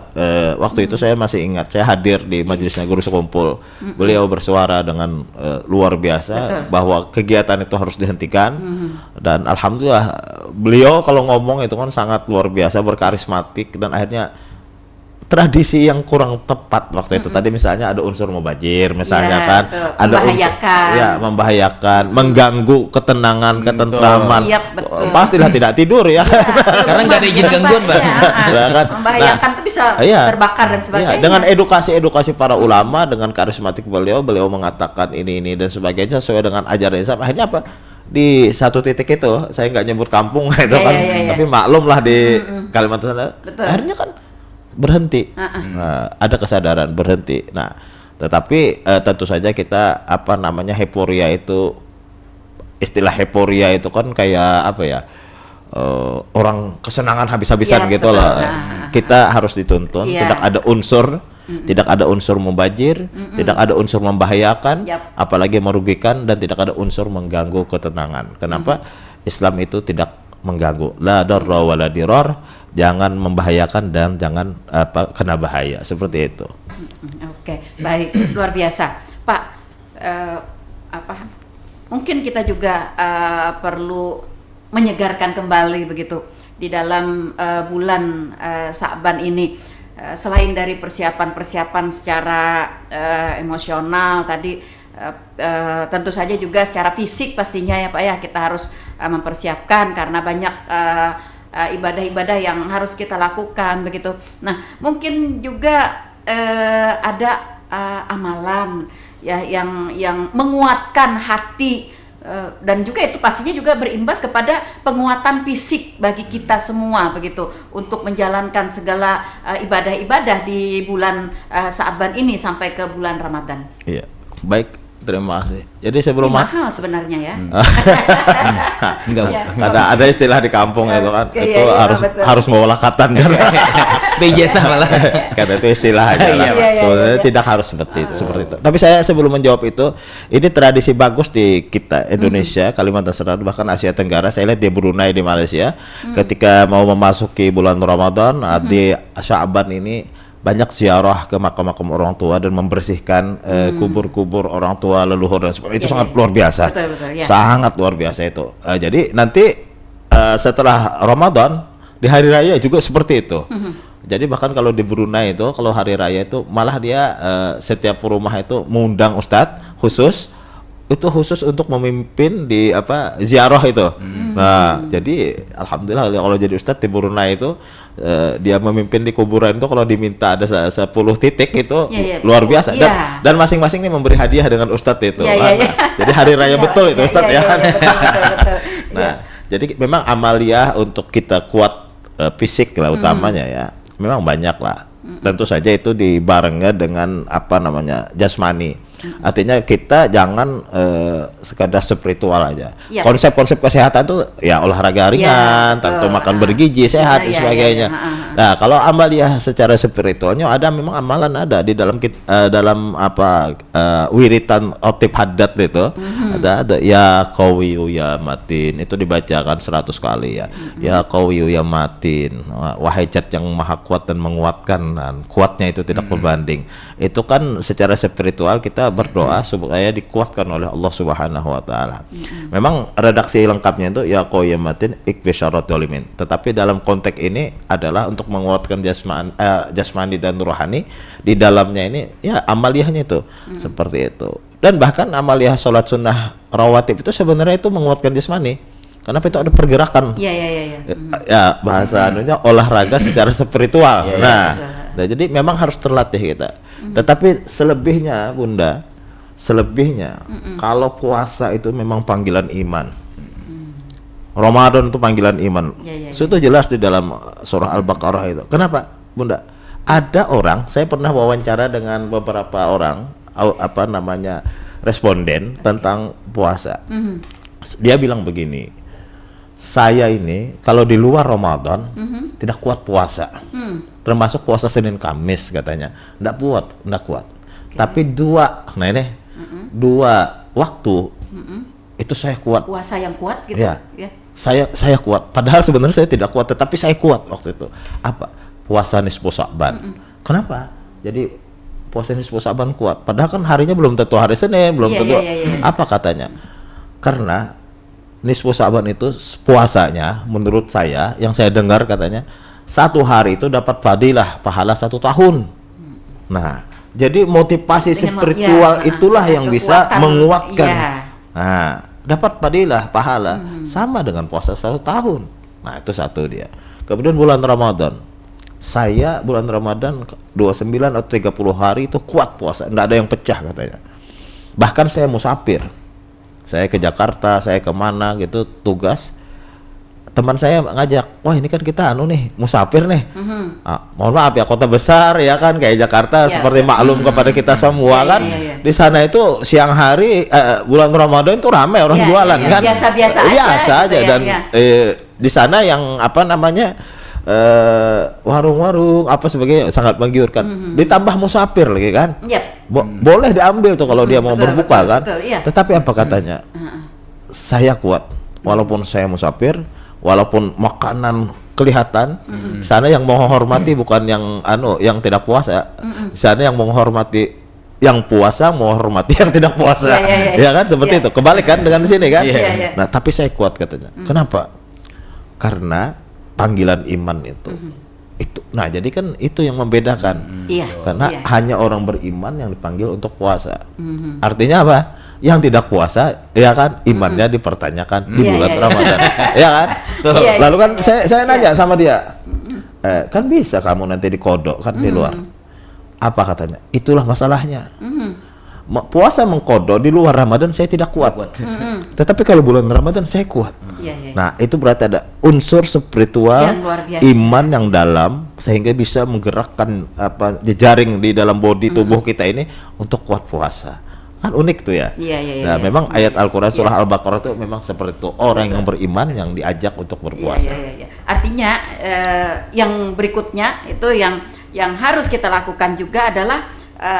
C: waktu itu saya masih ingat, saya hadir di majelisnya Guru Sekumpul. Beliau bersuara dengan luar biasa bahwa kegiatan itu harus dihentikan, dan alhamdulillah beliau kalau ngomong itu kan sangat luar biasa, berkarismatik, dan akhirnya tradisi yang kurang tepat waktu itu. Tadi misalnya ada unsur mubazir, misalnya kan, ada
B: membahayakan,
C: membahayakan, mengganggu ketenangan, ketentraman.
B: Iya, betul.
C: Pastilah tidak tidur ya.
A: Karena nggak ada izin gangguan, Bang.
B: Membahayakan tuh bisa terbakar dan sebagainya.
C: Dengan edukasi para ulama, dengan karismatik beliau mengatakan ini dan sebagainya sesuai dengan ajaran Islam. Akhirnya apa? Di satu titik itu, saya nggak nyebut kampung itu tapi maklum lah di Kalimantan Selatan. Akhirnya kan berhenti. Nah, ada kesadaran berhenti. Nah, tetapi tentu saja kita heporia itu, istilah heporia itu kan kayak apa ya, orang kesenangan habis-habisan gitu loh. Kita harus dituntun, tidak ada unsur mubazir, tidak ada unsur membahayakan, apalagi merugikan, dan tidak ada unsur mengganggu ketenangan. Kenapa? Islam itu tidak mengganggu, la darra wa la dirar, jangan membahayakan dan jangan kena bahaya, seperti itu.
B: Oke, baik, luar biasa, Pak. Mungkin kita juga perlu menyegarkan kembali begitu di dalam bulan Sa'ban ini. Selain dari persiapan secara emosional tadi, tentu saja juga secara fisik pastinya ya Pak ya, kita harus mempersiapkan karena banyak ibadah-ibadah yang harus kita lakukan begitu. Nah, mungkin juga ada amalan ya yang menguatkan hati, dan juga itu pastinya juga berimbas kepada penguatan fisik bagi kita semua begitu untuk menjalankan segala ibadah-ibadah di bulan Sa'ban ini sampai ke bulan Ramadan.
C: Iya, baik. Terima kasih. Jadi sebelum
B: mahal sebenarnya ya.
C: Ada istilah di kampung itu kan, itu harus mengolah katan kan.
A: Bejasa malah.
C: Kata itu istilahnya. Sebenarnya tidak harus seperti itu. Tapi saya sebelum menjawab itu, ini tradisi bagus di kita Indonesia, Kalimantan Selatan, bahkan Asia Tenggara. Saya lihat di Brunei, di Malaysia, ketika mau memasuki bulan Ramadan, di Sya'ban ini banyak ziarah ke makam-makam orang tua dan membersihkan kubur-kubur orang tua leluhur dan sebagainya. Itu sangat luar biasa. Betul, sangat luar biasa itu. Jadi nanti setelah Ramadan di hari raya juga seperti itu. Jadi bahkan kalau di Brunei itu, kalau hari raya itu malah dia setiap rumah itu mengundang ustadz khusus untuk memimpin di ziarah itu. Nah, jadi alhamdulillah kalau jadi ustadz di Brunei itu dia memimpin di kuburan itu, kalau diminta ada 10 titik itu luar biasa. Dan masing-masing ini memberi hadiah dengan ustadz itu. Jadi hari raya betul itu ustadz ya.
B: Betul.
C: Nah, jadi memang amaliyah untuk kita kuat fisik lah utamanya ya. Memang banyak lah. Tentu saja itu dibarengi dengan jasmani. Artinya kita jangan sekadar spiritual aja. Konsep-konsep kesehatan tuh ya olahraga ringan, tentu makan bergizi, sehat dan sebagainya. Nah, kalau amaliyah secara spiritualnya ada, memang amalan ada di dalam wiritan otib haddad itu. Ada ya qawiyu ya matin, itu dibacakan 100 kali ya. Ya qawiyu ya matin, wahai zat yang maha kuat dan menguatkan, dan kuatnya itu tidak berbanding. Itu kan secara spiritual kita berdoa supaya dikuatkan oleh Allah Subhanahu wa taala. Memang redaksi lengkapnya itu ya qayyamatin ikbisyarat dolimin. Tetapi dalam konteks ini adalah untuk menguatkan jasmani dan rohani. Di dalamnya ini ya amaliyahnya itu seperti itu. Dan bahkan amaliyah sholat sunnah rawatib itu sebenarnya itu menguatkan jasmani. Kenapa? Itu ada pergerakan. Ya bahasa anunya olahraga secara spiritual. Nah, jadi memang harus terlatih kita. Tetapi selebihnya Bunda, kalau puasa itu memang panggilan iman. Ramadan itu panggilan iman. Itu jelas di dalam surah Al-Baqarah itu. Kenapa Bunda? Ada orang, saya pernah wawancara dengan beberapa orang, responden tentang puasa. Dia bilang begini, saya ini kalau di luar Ramadan tidak kuat puasa, termasuk puasa Senin Kamis katanya, tidak kuat. Tapi dua waktu itu saya kuat.
B: Puasa yang kuat gitu.
C: Ya. Saya kuat. Padahal sebenarnya saya tidak kuat, tetapi saya kuat waktu itu. Apa? Puasa nisfu Sya'ban. Kenapa? Jadi puasa nisfu Sya'ban kuat. Padahal kan harinya belum tentu hari Senin, belum tentu. Apa katanya? Karena nisfu Sya'ban itu puasanya menurut saya, yang saya dengar katanya satu hari itu dapat fadilah pahala 1 tahun. Nah, jadi motivasi
B: Dengan
C: spiritual itulah
B: dengan
C: yang bisa
B: kekuatan,
C: menguatkan.
B: iya.
C: Nah, dapat fadilah pahala sama dengan puasa 1 tahun. Nah, itu satu dia. Kemudian bulan Ramadan. Saya bulan Ramadan 29 atau 30 hari itu kuat puasa, enggak ada yang pecah katanya. Bahkan saya musafir. Saya ke Jakarta, saya kemana gitu tugas. Teman saya ngajak, wah ini kan kita musafir nih. Mohon maaf ya, kota besar ya kan kayak Jakarta seperti maklum kepada kita semua kan. Di sana itu siang hari bulan Ramadan itu ramai orang jualan kan.
B: Biasa-biasa
C: aja
B: gitu
C: dan di sana yang apa namanya warung-warung apa sebagainya sangat menggiurkan. Ditambah musafir lagi kan. Boleh diambil tuh kalau dia mau berbuka kan. Tetapi apa katanya? Saya kuat walaupun saya musafir. Walaupun makanan kelihatan, sana yang menghormati bukan yang tidak puasa. Sana yang menghormati yang puasa, menghormati yang tidak puasa. Ya kan seperti itu. Kebalik kan dengan di sini kan. Nah, tapi saya kuat katanya. Kenapa? Karena panggilan iman itu. Nah, jadi kan itu yang membedakan. Karena hanya orang beriman yang dipanggil untuk puasa. Artinya apa? Yang tidak puasa, ya kan, imannya dipertanyakan di bulan Ramadan, ya kan? Lalu kan saya nanya sama dia, kan bisa kamu nanti dikodok kan di luar? Apa katanya? Itulah masalahnya. Puasa mengkodok di luar Ramadan saya tidak kuat. Tetapi kalau bulan Ramadan saya kuat. Nah, itu berarti ada unsur spiritual, iman yang dalam sehingga bisa menggerakkan jejaring di dalam body tubuh kita ini untuk kuat puasa. Kan unik tuh ya. Nah, memang ayat Al-Quran surah Al-Baqarah itu memang seperti itu, orang yang beriman yang diajak untuk berpuasa.
B: Artinya yang berikutnya itu yang harus kita lakukan juga adalah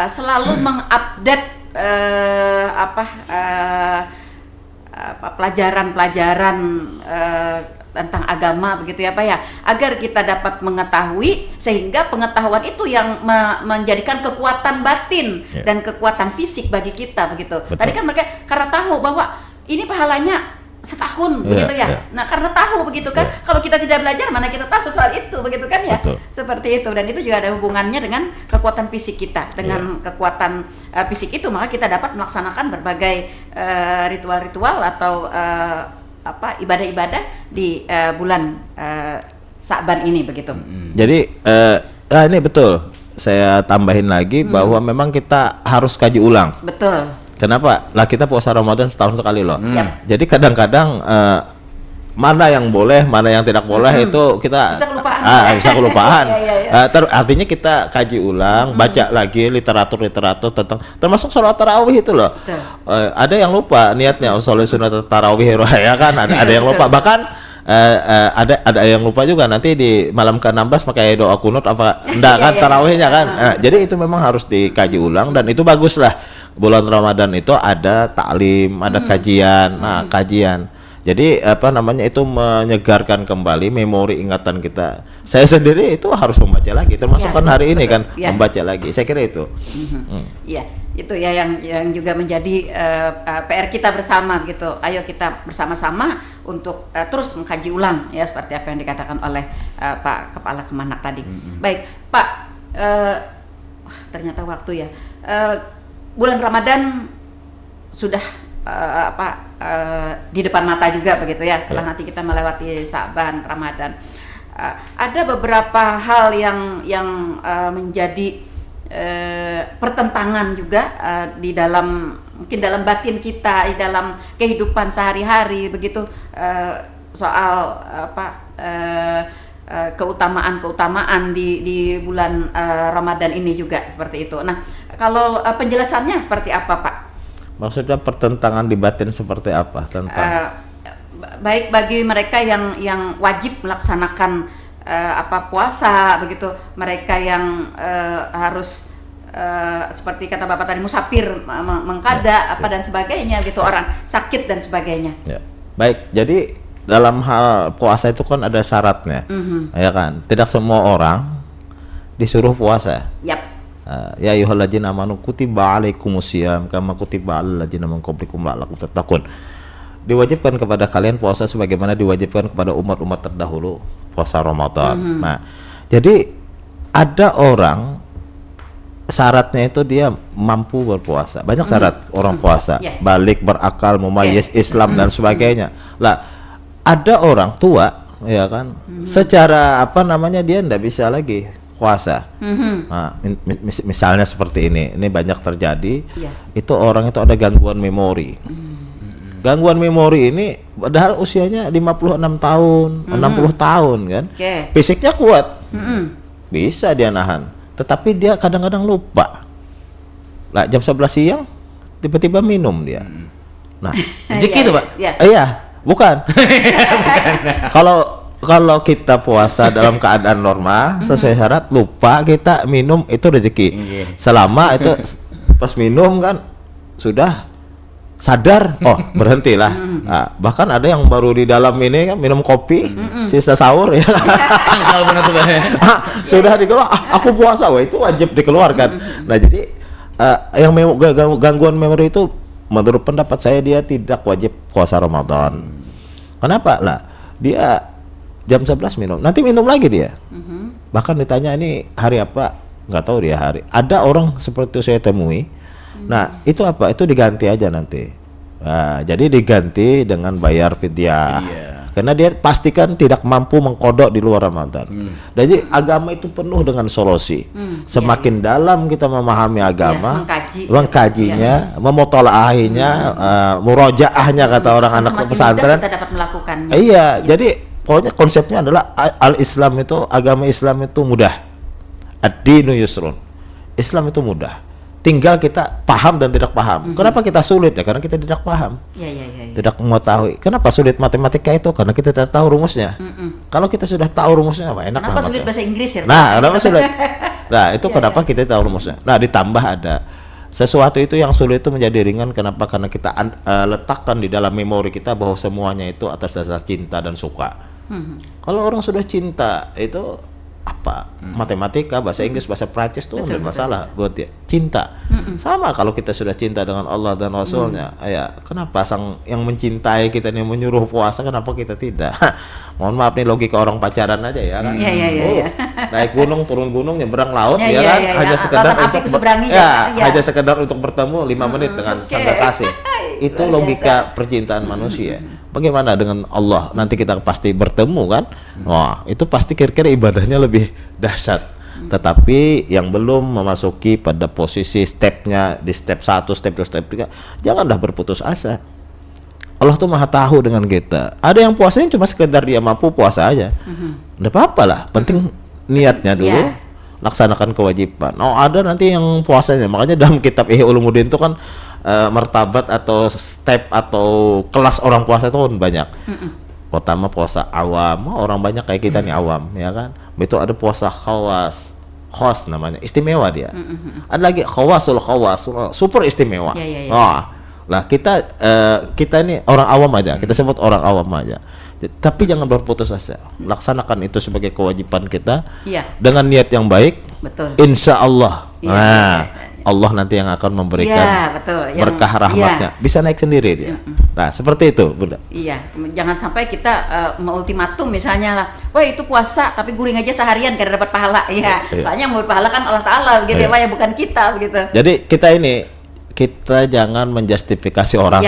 B: selalu mengupdate pelajaran-pelajaran tentang agama begitu ya Pak ya, agar kita dapat mengetahui sehingga pengetahuan itu yang menjadikan kekuatan batin dan kekuatan fisik bagi kita begitu. Tadi kan mereka karena tahu bahwa ini pahalanya setahun begitu ya. Nah, karena tahu begitu kan, kalau kita tidak belajar mana kita tahu soal itu begitu kan ya. Seperti itu, dan itu juga ada hubungannya dengan kekuatan fisik kita. Dengan kekuatan fisik itu maka kita dapat melaksanakan berbagai ritual-ritual atau ibadah-ibadah di bulan Sa'ban ini begitu.
C: Jadi ini betul. Saya tambahin lagi bahwa memang kita harus kaji ulang.
B: Betul.
C: Kenapa? Lah kita puasa Ramadan setahun sekali loh. Jadi kadang-kadang mana yang boleh, mana yang tidak boleh itu kita bisa kelupaan. Artinya kita kaji ulang, baca lagi literatur tentang termasuk sholat tarawih itu loh. Ada yang lupa niatnya sholat sunat tarawih ya kan, ada yang lupa, bahkan ada yang lupa juga nanti di malam ke-16 pakai doa kunut apa enggak kan tarawihnya kan. Jadi itu memang harus dikaji ulang dan itu bagus lah. Bulan Ramadan itu ada taklim, ada kajian. Nah, kajian. Jadi itu menyegarkan kembali memori ingatan kita. Saya sendiri itu harus membaca lagi, termasuk kan hari ini kan membaca lagi. Saya kira itu.
B: Iya, itu ya yang juga menjadi PR kita bersama gitu. Ayo kita bersama-sama untuk terus mengkaji ulang ya seperti apa yang dikatakan oleh Pak Kepala Kemenak tadi. Baik, Pak. Ternyata waktu ya. Bulan Ramadan sudah di depan mata juga begitu ya, setelah nanti kita melewati Sa'ban, Ramadan. Ada beberapa hal yang menjadi pertentangan juga di dalam mungkin dalam batin kita, di dalam kehidupan sehari-hari begitu, soal keutamaan di bulan Ramadan ini juga seperti itu. Nah, kalau penjelasannya seperti apa, Pak?
C: Maksudnya pertentangan di batin seperti apa? Tentang
B: baik bagi mereka yang wajib melaksanakan puasa begitu, mereka yang harus seperti kata Bapak tadi musafir, mengkada dan sebagainya gitu, orang sakit dan sebagainya.
C: Baik, jadi dalam hal puasa itu kan ada syaratnya, ya kan? Tidak semua orang disuruh puasa. Ya ayyuhalladzina amanu kutiba alaikumusiyam kama kutiba alal ladzina min qablikum la'allakum tattaqun. diwajibkan kepada kalian puasa sebagaimana diwajibkan kepada umat-umat terdahulu puasa Ramadan. Nah, jadi ada orang syaratnya itu dia mampu berpuasa. Banyak syarat orang puasa, balik, berakal, mumayyiz, Islam dan sebagainya. Lah, ada orang tua ya kan, secara apa namanya dia ndak bisa lagi puasa. Nah, misalnya seperti ini banyak terjadi. Itu orang itu ada gangguan memori. Gangguan memori ini padahal usianya 56 tahun, 60 tahun kan. Fisiknya kuat. Bisa dia nahan, tetapi dia kadang-kadang lupa. Lah jam 11 siang tiba-tiba minum dia. Nah,
A: rezeki itu, Pak.
C: Iya, bukan. Kalau kita puasa dalam keadaan normal sesuai syarat, lupa kita minum itu rezeki. Selama itu pas minum kan sudah sadar, oh berhentilah. Nah, bahkan ada yang baru di dalam ini kan minum kopi, sisa sahur ya. Sudah dikeluar, aku puasa, wah itu wajib dikeluarkan. Nah jadi yang gangguan memori itu menurut pendapat saya dia tidak wajib puasa Ramadan. Kenapa? Lah dia jam 11 minum, nanti minum lagi dia. Bahkan ditanya ini hari apa, nggak tahu dia hari. Ada orang seperti itu saya temui. Nah itu apa? Itu diganti aja nanti. Nah, jadi diganti dengan bayar fidyah. Karena dia pastikan tidak mampu mengkodok di luar Ramadan. Jadi agama itu penuh dengan solusi. Semakin dalam kita memahami agama, mengkajinya, memutolaahinya, murojaahnya kata orang anak pesantren.
B: Kita dapat melakukan.
C: Iya, jadi pokoknya konsepnya adalah al-Islam itu, agama Islam itu mudah. Ad-dinu yusrun. Islam itu mudah. Tinggal kita paham dan tidak paham. Kenapa kita sulit ya? Karena kita tidak paham. Tidak mengetahui. Kenapa sulit matematika itu? Karena kita tidak tahu rumusnya. Kalau kita sudah tahu rumusnya, apa enak.
B: Kenapa sulit bahasa Inggris ya?
C: Nah, kenapa sulit? Nah, itu kenapa kita tahu rumusnya. Nah, ditambah ada sesuatu itu yang sulit itu menjadi ringan. Kenapa? Karena kita letakkan di dalam memori kita bahwa semuanya itu atas dasar cinta dan suka. Kalau orang sudah cinta itu apa? Matematika, bahasa Inggris, bahasa Prancis itu tidak masalah buat dia. Cinta. Sama kalau kita sudah cinta dengan Allah dan Rasulnya, ya kenapa sang yang mencintai kita ini menyuruh puasa, kenapa kita tidak? Mohon maaf nih logika orang pacaran aja ya kan. Naik gunung, turun gunung, nyebrang laut ya kan, hanya sekedar untuk hanya sekedar untuk bertemu 5 menit dengan sang kekasih. Itu logika percintaan manusia. Bagaimana dengan Allah? Nanti kita pasti bertemu kan? Wah, itu pasti kira-kira ibadahnya lebih dahsyat. Tetapi yang belum memasuki pada posisi stepnya, di step 1, step 2, step 3, janganlah berputus asa. Allah tuh maha tahu dengan kita. Ada yang puasanya cuma sekedar dia mampu puasa aja. Nggak apa-apa lah, penting niatnya dulu. Laksanakan kewajiban. Oh, ada nanti yang puasanya. Makanya dalam kitab Ihya Ulumuddin itu kan martabat atau step atau kelas orang puasa itu kan banyak. Pertama puasa awam, orang banyak kayak kita nih awam, ya kan. Itu ada puasa khas namanya, istimewa dia. Ada lagi khawasul khawas, super istimewa. Lah kita ini orang awam aja, kita sebut orang awam aja. Tapi jangan berputus asa. Laksanakan itu sebagai kewajiban kita dengan niat yang baik. Insya Allah. Allah nanti yang akan memberikan berkah rahmatnya. Bisa naik sendiri dia. Nah seperti itu Bunda.
B: Jangan sampai kita ultimatum misalnya lah, wah itu puasa tapi guring aja seharian karena dapat pahala. Soalnya yang mau pahala kan Allah Ta'ala begitu ya Pak, ya bukan kita begitu.
C: Jadi kita jangan menjustifikasi orang.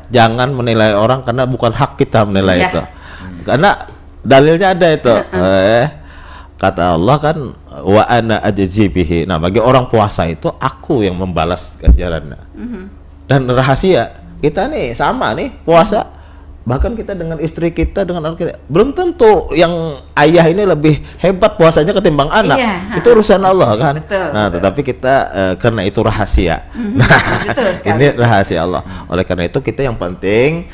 C: Jangan menilai orang karena bukan hak kita menilai itu. Karena dalilnya ada itu. Kata Allah kan wa ana ajzi bihi. Nah, bagi orang puasa itu aku yang membalas ganjarannya. Dan rahasia, kita nih sama nih puasa. Bahkan kita dengan istri kita, dengan anak kita, belum tentu yang ayah ini lebih hebat puasanya ketimbang anak. Itu urusan Allah kan. Tetapi kita karena itu rahasia. Ini rahasia Allah. Oleh karena itu kita yang penting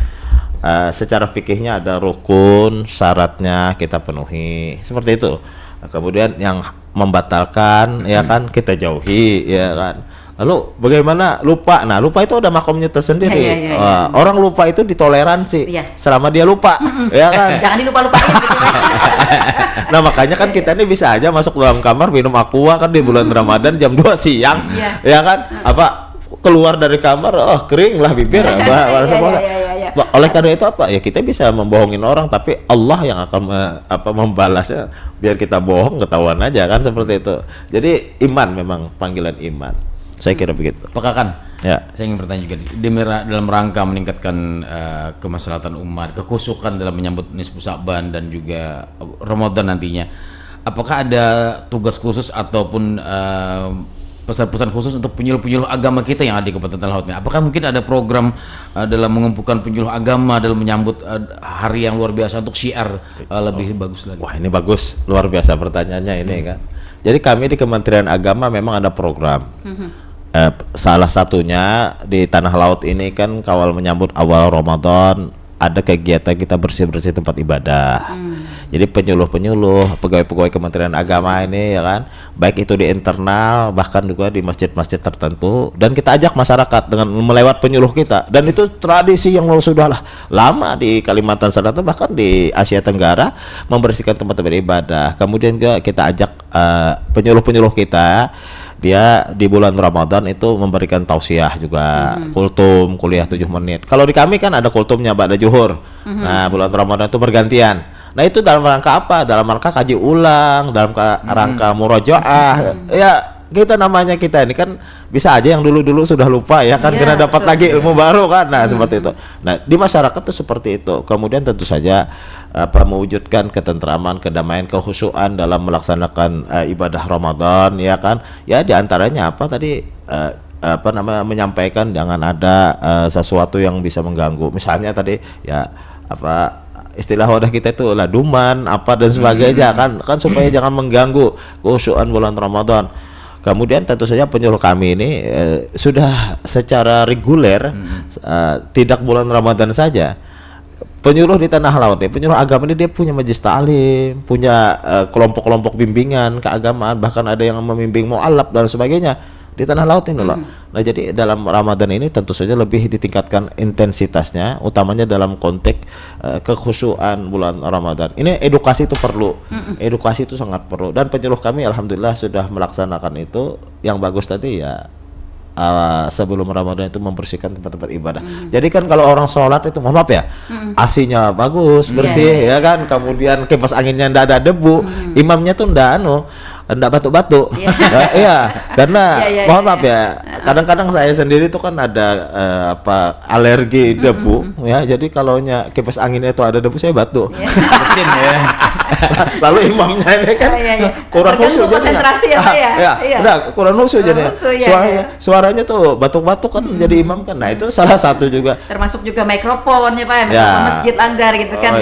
C: secara fikihnya ada rukun, syaratnya kita penuhi. Seperti itu. Kemudian yang membatalkan ya kan kita jauhi ya kan. Lalu bagaimana lupa? Nah lupa itu ada makomnya tersendiri. Orang lupa itu ditoleransi selama dia lupa ya kan.
B: Jangan dilupa-lupain gitu kan.
C: Nah makanya kan kita ini bisa aja masuk dalam kamar minum aqua kan di bulan Ramadan jam 2 siang ya kan. Apa keluar dari kamar kering lah bibir Oleh karena itu apa? Ya kita bisa membohongin orang, tapi Allah yang akan membalasnya. Biar kita bohong ketahuan aja kan, seperti itu. Jadi iman memang panggilan iman. Saya kira begitu.
A: Pak Kakan,
C: Ya.
A: saya ingin bertanya juga dalam rangka meningkatkan kemaslahatan umat, kekhusukan dalam menyambut nisfu Sa'ban dan juga Ramadan nantinya. Apakah ada tugas khusus ataupun pesan-pesan khusus untuk penyuluh-penyuluh agama kita yang ada di Kabupaten Tanah Laut ini? Apakah mungkin ada program dalam mengumpulkan penyuluh agama dalam menyambut hari yang luar biasa untuk syiar lebih bagus lagi?
C: Wah, ini bagus, luar biasa pertanyaannya ini kan. Jadi kami di Kementerian Agama memang ada program. Salah satunya di Tanah Laut ini kan kawal menyambut awal Ramadan, ada kegiatan kita bersih-bersih tempat ibadah. Jadi penyuluh-penyuluh, pegawai-pegawai Kementerian Agama ini ya kan, baik itu di internal bahkan juga di masjid-masjid tertentu, dan kita ajak masyarakat dengan melewat penyuluh kita. Dan itu tradisi yang sudah lama di Kalimantan Selatan, bahkan di Asia Tenggara, membersihkan tempat-tempat ibadah. Kemudian juga kita ajak penyuluh-penyuluh kita, dia di bulan Ramadan itu memberikan tausiah juga, kultum, kuliah 7 menit. Kalau di kami kan ada kultumnya ba'da zuhur. Nah, bulan Ramadan itu bergantian. Nah, itu dalam rangka apa? Dalam rangka kaji ulang, dalam rangka murojaah. Ya, kita namanya kita ini kan bisa aja yang dulu-dulu sudah lupa ya kan, karena dapat lagi ilmu baru kan. Nah, seperti itu. Nah, di masyarakat tuh seperti itu. Kemudian tentu saja mewujudkan ketentraman, kedamaian, kekhusyuan dalam melaksanakan ibadah Ramadan ya kan. Ya, diantaranya apa tadi menyampaikan jangan ada sesuatu yang bisa mengganggu. Misalnya tadi ya istilah wadah kita itu laduman apa dan sebagainya kan supaya jangan mengganggu kekhusyuan bulan Ramadan. Kemudian tentu saja penyuluh kami ini sudah secara reguler, tidak bulan Ramadan saja. Penyuluh di Tanah Laut penyuluh agama ini dia punya majelis ta'lim, punya kelompok-kelompok bimbingan keagamaan, bahkan ada yang membimbing mu'alaf dan sebagainya di Tanah Laut ini loh. Nah, jadi dalam Ramadan ini tentu saja lebih ditingkatkan intensitasnya, utamanya dalam konteks kekhusyuan bulan Ramadan. Ini edukasi itu perlu, edukasi itu sangat perlu, dan penyuluh kami alhamdulillah sudah melaksanakan itu. Yang bagus tadi ya sebelum Ramadan itu membersihkan tempat-tempat ibadah. Jadi kan kalau orang sholat itu mohon maaf ya, AC-nya bagus, bersih ya kan, kemudian kipas anginnya ndak ada debu, imamnya tuh ndak batuk-batuk. Karena mohon maaf ya, kadang-kadang saya sendiri tuh kan ada alergi debu ya, jadi kalaunya kipas anginnya itu ada debu saya batuk.
A: Mesin ya.
C: Lalu imamnya ini kan kurang khusyuk
B: konsentrasi
C: kurang khusyuk jadi suaranya tuh batuk-batuk kan jadi imam kan. Nah, itu salah satu juga,
B: termasuk juga mikrofon ya Pak ya, masjid langgar gitu kan.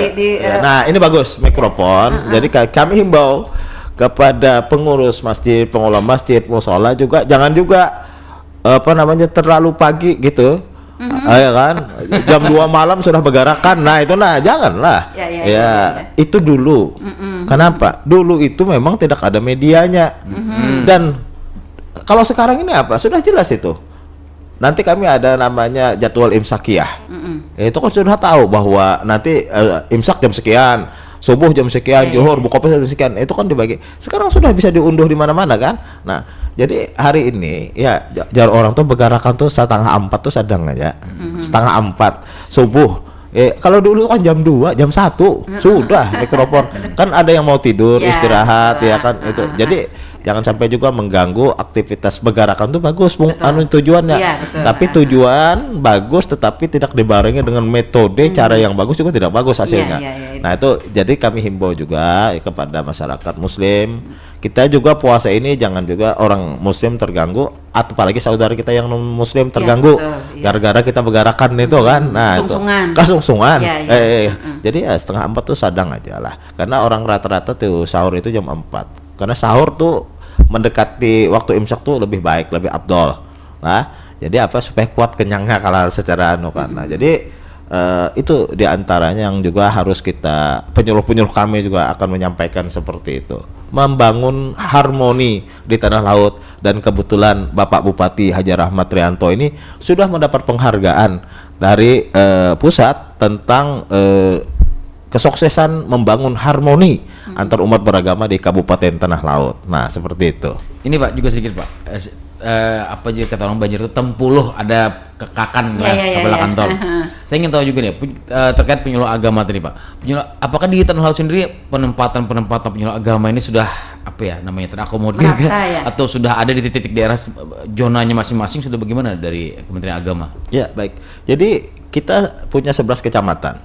C: Nah, ini bagus mikrofon. Jadi kami himbau kepada pengurus masjid, pengelola masjid, mushola juga jangan juga terlalu pagi gitu. Ya kan, jam 2 malam sudah bergerakan. Nah, itu janganlah. Itu dulu. Kenapa? Dulu itu memang tidak ada medianya. Dan kalau sekarang ini sudah jelas itu. Nanti kami ada namanya jadwal imsakiyah. Itu kan sudah tahu bahwa nanti imsak jam sekian, subuh jam sekian, zuhur, buka puasa jam sekian. Itu kan dibagi. Sekarang sudah bisa diunduh di mana-mana kan. Nah, jadi hari ini ya jar orang tuh bergerakan tuh 3:30 tuh sedang aja. 3:30 subuh. Kalau dulu kan jam 2, jam 1 sudah mikrofon. Kan ada yang mau tidur, istirahat ya kan itu. Jadi jangan sampai juga mengganggu aktivitas bergerakan tuh bagus tujuannya. Tapi tujuan bagus tetapi tidak dibarengi dengan metode cara yang bagus juga tidak bagus hasilnya. Nah, itu jadi kami himbau juga kepada masyarakat muslim. Kita juga puasa ini jangan juga orang muslim terganggu, apalagi saudara kita yang non muslim terganggu gara-gara kita bergerakan itu kan. Nah, kasungsungan. Jadi 3:30 tuh sadang aja lah. Karena orang rata-rata tuh sahur itu jam 4. Karena sahur tuh mendekati waktu imsak tuh lebih baik, lebih afdol. Nah, jadi supaya kuat kenyangnya kalau secara kan. Nah, jadi itu diantaranya yang juga harus kita, penyuluh-penyuluh kami juga akan menyampaikan seperti itu, membangun harmoni di Tanah Laut. Dan kebetulan Bapak Bupati Haji Rahmat Trianto ini sudah mendapat penghargaan dari pusat tentang kesuksesan membangun harmoni antar umat beragama di Kabupaten Tanah Laut. Nah, seperti itu.
A: Ini Pak juga sedikit Pak, apa aja kata orang Banjar itu tempuluh, ada kekakan lah kepala kantor. Saya ingin tahu juga nih terkait penyuluh agama tadi Pak. Apakah di Tanah Laut sendiri penempatan penyuluh agama ini sudah apa ya namanya terakomodir kan? Atau sudah ada di titik-titik daerah zonanya masing-masing, sudah bagaimana dari Kementerian Agama?
C: Ya baik. Jadi kita punya 11 kecamatan.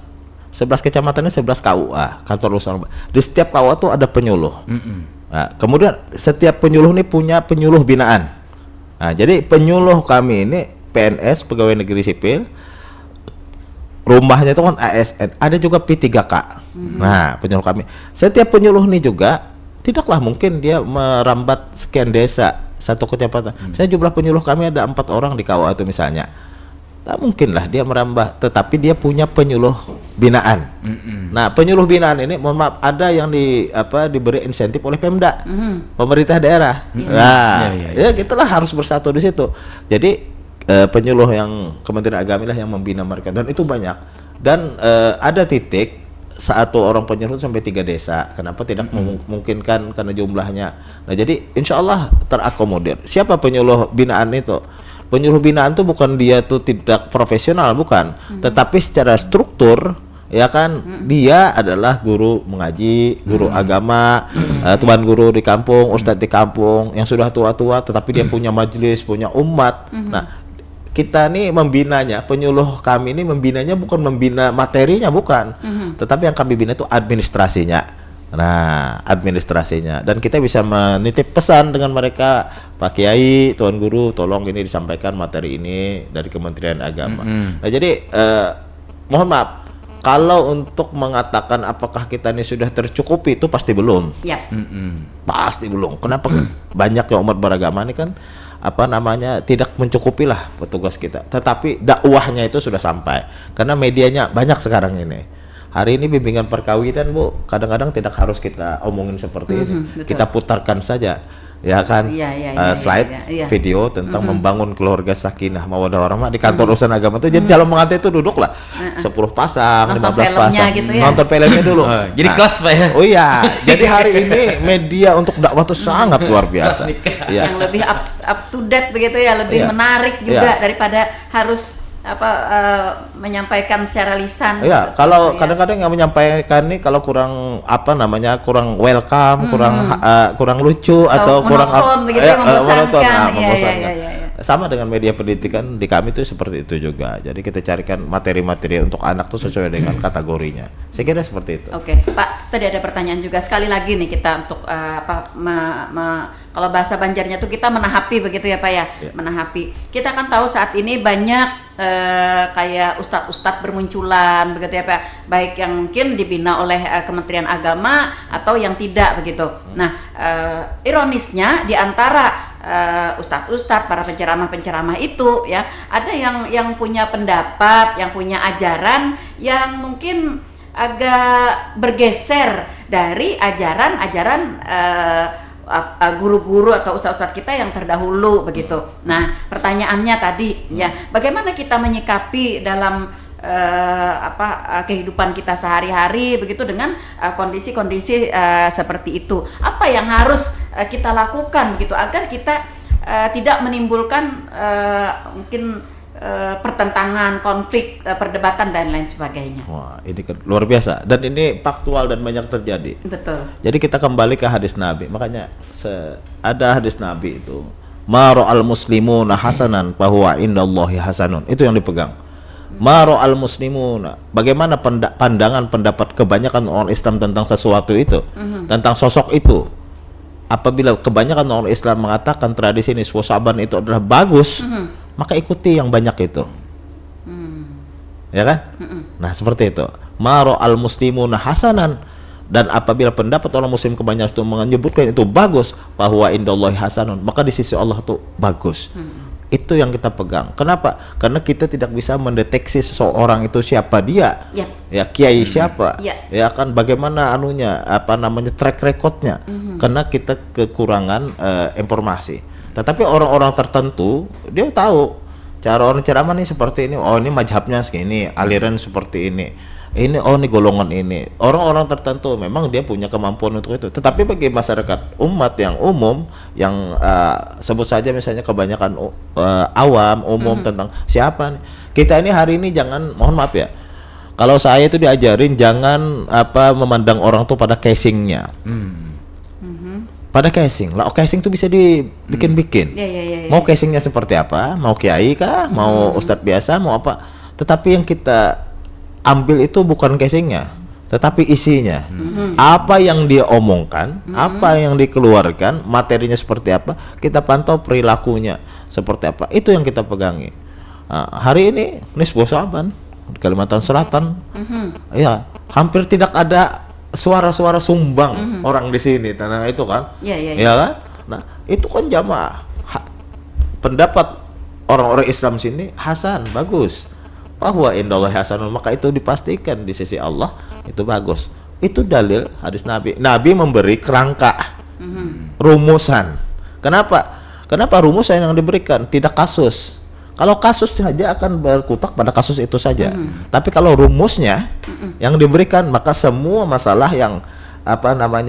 C: 11 kecamatan ini 11 KUA, kantor usaha. Di setiap KUA itu ada penyuluh. Nah, kemudian setiap penyuluh ini punya penyuluh binaan. Nah, jadi penyuluh kami ini PNS, pegawai negeri sipil, rumahnya itu kan ASN, ada juga P3K. Nah, penyuluh kami. Setiap penyuluh ini juga tidaklah mungkin dia merambat sekian desa, satu kecamatan. Misalnya jumlah penyuluh kami ada 4 orang di KUA itu misalnya. Tak mungkinlah dia merambah, tetapi dia punya penyuluh binaan. Nah, penyuluh binaan ini, mohon maaf, ada yang diberi insentif oleh Pemda, pemerintah daerah. Ya kita harus bersatu di situ. Jadi penyuluh yang Kementerian Agama lah yang membina mereka, dan itu banyak. Dan ada titik satu orang penyuluh sampai 3 desa. Kenapa tidak memungkinkan karena jumlahnya? Nah, jadi insya Allah terakomodir. Siapa penyuluh binaan itu? Penyuluh binaan tuh bukan dia tuh tidak profesional, bukan, tetapi secara struktur ya kan dia adalah guru mengaji, guru agama, tuan guru di kampung, ustadz di kampung yang sudah tua-tua, tetapi dia punya majelis, punya umat. Nah, kita nih membinanya, penyuluh kami ini membinanya bukan membina materinya, bukan, tetapi yang kami bina itu administrasinya. Nah, administrasinya, dan kita bisa menitip pesan dengan mereka, Pak Kiai, Tuan Guru, tolong ini disampaikan materi ini dari Kementerian Agama. Nah, jadi mohon maaf, kalau untuk mengatakan apakah kita ini sudah tercukupi, itu pasti belum. Pasti belum. Kenapa? Banyak yang umat beragama ini kan tidak mencukupi lah petugas kita. Tetapi dakwahnya itu sudah sampai, karena medianya banyak sekarang ini. Hari ini bimbingan perkawinan, Bu, kadang-kadang tidak harus kita omongin seperti ini. Betul. Kita putarkan saja, ya kan, slide video tentang membangun keluarga sakinah mawaddah warahmah di kantor urusan agama itu. Jadi calon pengantin itu duduklah 10 pasang,
B: nonton
C: 15 pasang,
B: gitu ya?
C: Nonton filmnya dulu.
A: Jadi kelas Pak ya?
C: Oh iya, jadi hari ini media untuk dakwah itu sangat luar biasa.
B: Yang lebih up to date begitu ya, lebih menarik juga daripada harus menyampaikan secara lisan. Iya,
C: kalau kadang-kadang yang menyampaikan ini kalau kurang kurang welcome, kurang lucu atau kurang
B: membosankan.
C: Sama dengan media pendidikan di kami itu seperti itu juga. Jadi kita carikan materi-materi untuk anak tuh sesuai dengan kategorinya. Saya kira seperti itu.
B: Oke, Pak, tadi ada pertanyaan juga sekali lagi nih kita untuk kalau bahasa Banjarnya tuh kita menahapi begitu ya Pak ya, menahapi. Kita kan tahu saat ini banyak kayak ustadz-ustadz bermunculan begitu ya Pak, baik yang mungkin dibina oleh Kementerian Agama atau yang tidak begitu. Nah, ironisnya di antara ustadz-ustadz, para penceramah-penceramah itu ya, ada yang punya pendapat, yang punya ajaran yang mungkin agak bergeser dari ajaran-ajaran guru-guru atau ustadz-ustadz kita yang terdahulu begitu. Nah, pertanyaannya tadi ya, bagaimana kita menyikapi dalam kehidupan kita sehari-hari begitu dengan kondisi-kondisi seperti itu. Apa yang harus kita lakukan begitu agar kita tidak menimbulkan mungkin pertentangan, konflik, perdebatan dan lain sebagainya.
C: Wah, ini kan luar biasa dan ini faktual dan banyak terjadi.
B: Betul. Jadi
C: kita kembali ke hadis Nabi. Makanya ada hadis Nabi itu, ma ra'al muslimuna hasanan fa huwa indallahi hasanun. Itu yang dipegang. Maro al muslimuna, bagaimana pandangan pendapat kebanyakan orang Islam tentang sesuatu itu, tentang sosok itu. Apabila kebanyakan orang Islam mengatakan tradisi ini Syaban itu adalah bagus, maka ikuti yang banyak itu, ya kan? Nah seperti itu. Maro al muslimuna hasanan, dan apabila pendapat orang Muslim kebanyakan itu menyebutkan itu bagus, bahwa indallahi hasanun, maka di sisi Allah itu bagus. Itu yang kita pegang. Kenapa? Karena kita tidak bisa mendeteksi seseorang itu siapa dia, ya kiai siapa, ya kan, bagaimana track recordnya, karena kita kekurangan informasi. Tetapi orang-orang tertentu dia tahu cara orang ceramah nih seperti ini, oh ini mazhabnya segini, aliran seperti ini. ini ini golongan ini, orang-orang tertentu memang dia punya kemampuan untuk itu. Tetapi bagi masyarakat umat yang umum, yang sebut saja misalnya kebanyakan awam umum tentang siapa nih, kita ini hari ini jangan, mohon maaf ya, kalau saya itu diajarin jangan memandang orang tuh pada casingnya. Pada casing lah, casing tuh bisa dibikin-bikin. Mau casingnya seperti apa? Mau kiai kah? Mau ustadz biasa? Mau apa? Tetapi yang kita ambil itu bukan casingnya, tetapi isinya. Apa yang dia omongkan, apa yang dikeluarkan, materinya seperti apa, kita pantau perilakunya seperti apa. Itu yang kita pegangi. Hari ini Nisbu Sa'ban di Kalimantan Selatan, ya hampir tidak ada suara-suara sumbang orang di sini, tanah itu kan, ya kan. Nah itu kan jamaah, pendapat orang-orang Islam sini hasan, bagus, bahwa indallahi hasanun, maka itu dipastikan di sisi Allah itu bagus. Itu dalil hadis Nabi. Nabi memberi kerangka, rumusan. Kenapa rumusan yang diberikan, tidak kasus? Kalau kasus saja akan berkutak pada kasus itu saja. Tapi kalau rumusnya yang diberikan, maka semua masalah yang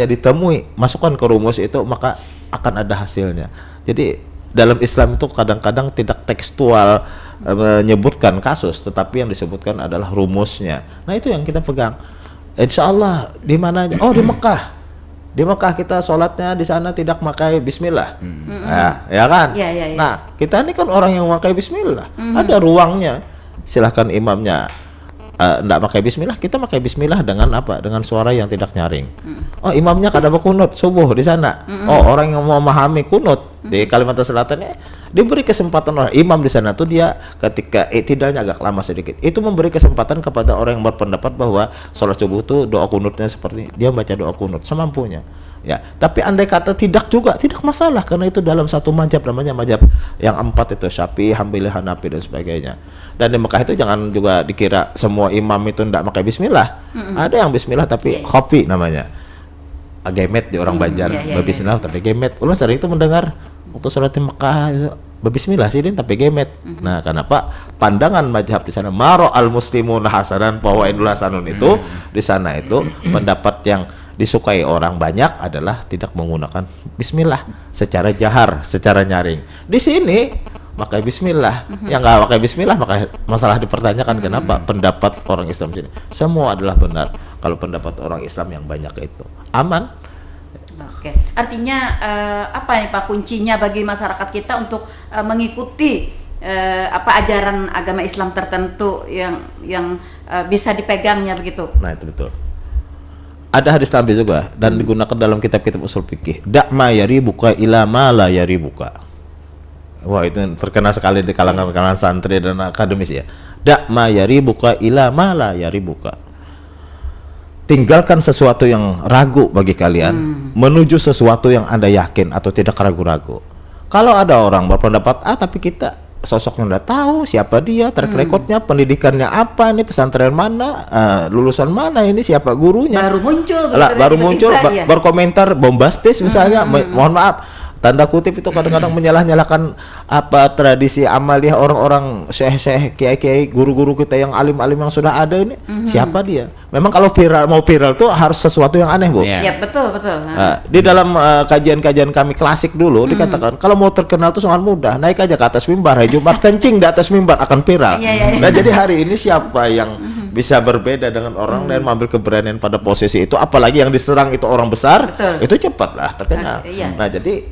C: ditemui masukkan ke rumus itu, maka akan ada hasilnya. Jadi dalam Islam itu kadang-kadang tidak tekstual menyebutkan kasus, tetapi yang disebutkan adalah rumusnya. Nah itu yang kita pegang. Insya Allah di mana aja? Oh di Mekah. Di Mekah kita sholatnya di sana tidak pakai Bismillah, ya kan? Nah kita ini kan orang yang memakai Bismillah, ada ruangnya. Silahkan imamnya tidak pakai Bismillah, kita pakai Bismillah dengan apa? Dengan suara yang tidak nyaring. Oh imamnya kada berkunut subuh di sana. Oh orang yang mau memahami kunut di Kalimantan Selatan diberi kesempatan orang imam di sana tuh, dia ketika tidaknya agak lama sedikit, itu memberi kesempatan kepada orang yang berpendapat bahwa sholat subuh tuh doa kunutnya seperti dia baca doa kunut semampunya. Ya, tapi andai kata tidak juga, tidak masalah, karena itu dalam satu mazhab, namanya mazhab yang 4 itu, Syafi'i, Hambali, Hanafi dan sebagainya. Dan di Mekah itu jangan juga dikira semua imam itu tidak pakai Bismillah. Ada yang Bismillah tapi kopi namanya, gemet di orang Banjar, berbismillah tapi gemet. Ulun sering itu mendengar waktu sholat di Mekah berbismillah sih tapi gemet. Nah, kenapa? Pandangan mazhab di sana maro al muslimun hasanan bahwa Indul Hasanun itu di sana itu pendapat yang disukai orang banyak adalah tidak menggunakan bismillah secara jahar, secara nyaring. Di sini pakai bismillah. Yang nggak pakai bismillah maka masalah dipertanyakan. Kenapa? Pendapat orang Islam sini semua adalah benar. Kalau pendapat orang Islam yang banyak itu aman.
B: Oke, artinya apa nih Pak kuncinya bagi masyarakat kita untuk mengikuti ajaran agama Islam tertentu yang bisa dipegangnya begitu?
C: Nah itu betul. Ada hadis Nabi juga dan digunakan dalam kitab-kitab usul fikih. Da'ma yaribuka ila ma la yaribuka. Wah itu terkenal sekali di kalangan santri dan akademis ya. Da'ma yaribuka ila ma la yaribuka. Tinggalkan sesuatu yang ragu bagi kalian, menuju sesuatu yang Anda yakin atau tidak ragu-ragu. Kalau ada orang berpendapat tapi kita sosoknya udah tahu siapa dia, track recordnya, pendidikannya apa, ini pesantren mana, lulusan mana, ini siapa gurunya, baru muncul berkomentar bombastis misalnya, mohon maaf tanda kutip itu kadang-kadang menyalah-nyalahkan tradisi amaliah orang-orang syekh-syekh, kiai-kiai, guru-guru kita yang alim-alim yang sudah ada ini. Siapa dia? Memang kalau mau viral tuh harus sesuatu yang aneh, Bu.
B: Ya, betul.
C: Di dalam kajian-kajian kami klasik dulu dikatakan kalau mau terkenal tuh sangat mudah, naik aja ke atas mimbar, hari Jumat kencing di atas mimbar akan viral. Nah, jadi hari ini siapa yang bisa berbeda dengan orang dan mengambil keberanian pada posisi itu, apalagi yang diserang itu orang besar, itu cepatlah terkenal. Nah, jadi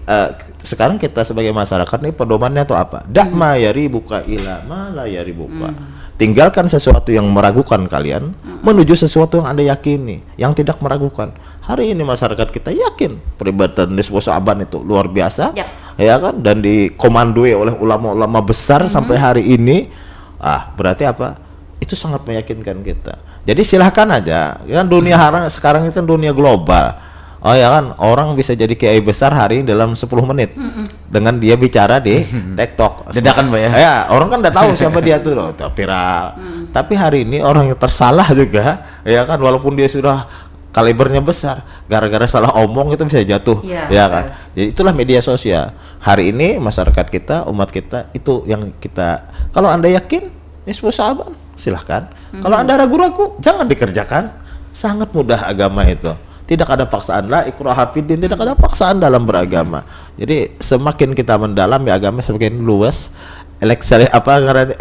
C: sekarang kita sebagai masyarakat nih pedomannya tuh apa? Da'ma yaribuka ila ma la yaribuka. Tinggalkan sesuatu yang meragukan kalian, menuju sesuatu yang Anda yakini, yang tidak meragukan. Hari ini masyarakat kita yakin peribadatan Nisfu Sa'ban itu luar biasa, ya kan? Dan dikomandoi oleh ulama-ulama besar sampai hari ini. Berarti apa? Itu sangat meyakinkan kita. Jadi silahkan aja. Kan dunia sekarang ini kan dunia global. Oh ya kan, orang bisa jadi kiai besar hari ini dalam 10 menit dengan dia bicara di TikTok.
A: Dedakan, Pak ya.
C: Ya, orang kan udah tahu siapa dia tuh loh, viral. Tapi hari ini orang yang tersalah juga, ya kan, walaupun dia sudah kalibernya besar, gara-gara salah omong itu bisa jatuh, ya kan. Jadi itulah media sosial. Hari ini masyarakat kita, umat kita itu yang kita, kalau Anda yakin Nisfu Sa'ban silahkan. Kalau Anda ragu-ragu, jangan dikerjakan. Sangat mudah agama itu. Tidak ada paksaan, la ikraha fiddin, tidak ada paksaan dalam beragama. Jadi semakin kita mendalami agama, semakin luas,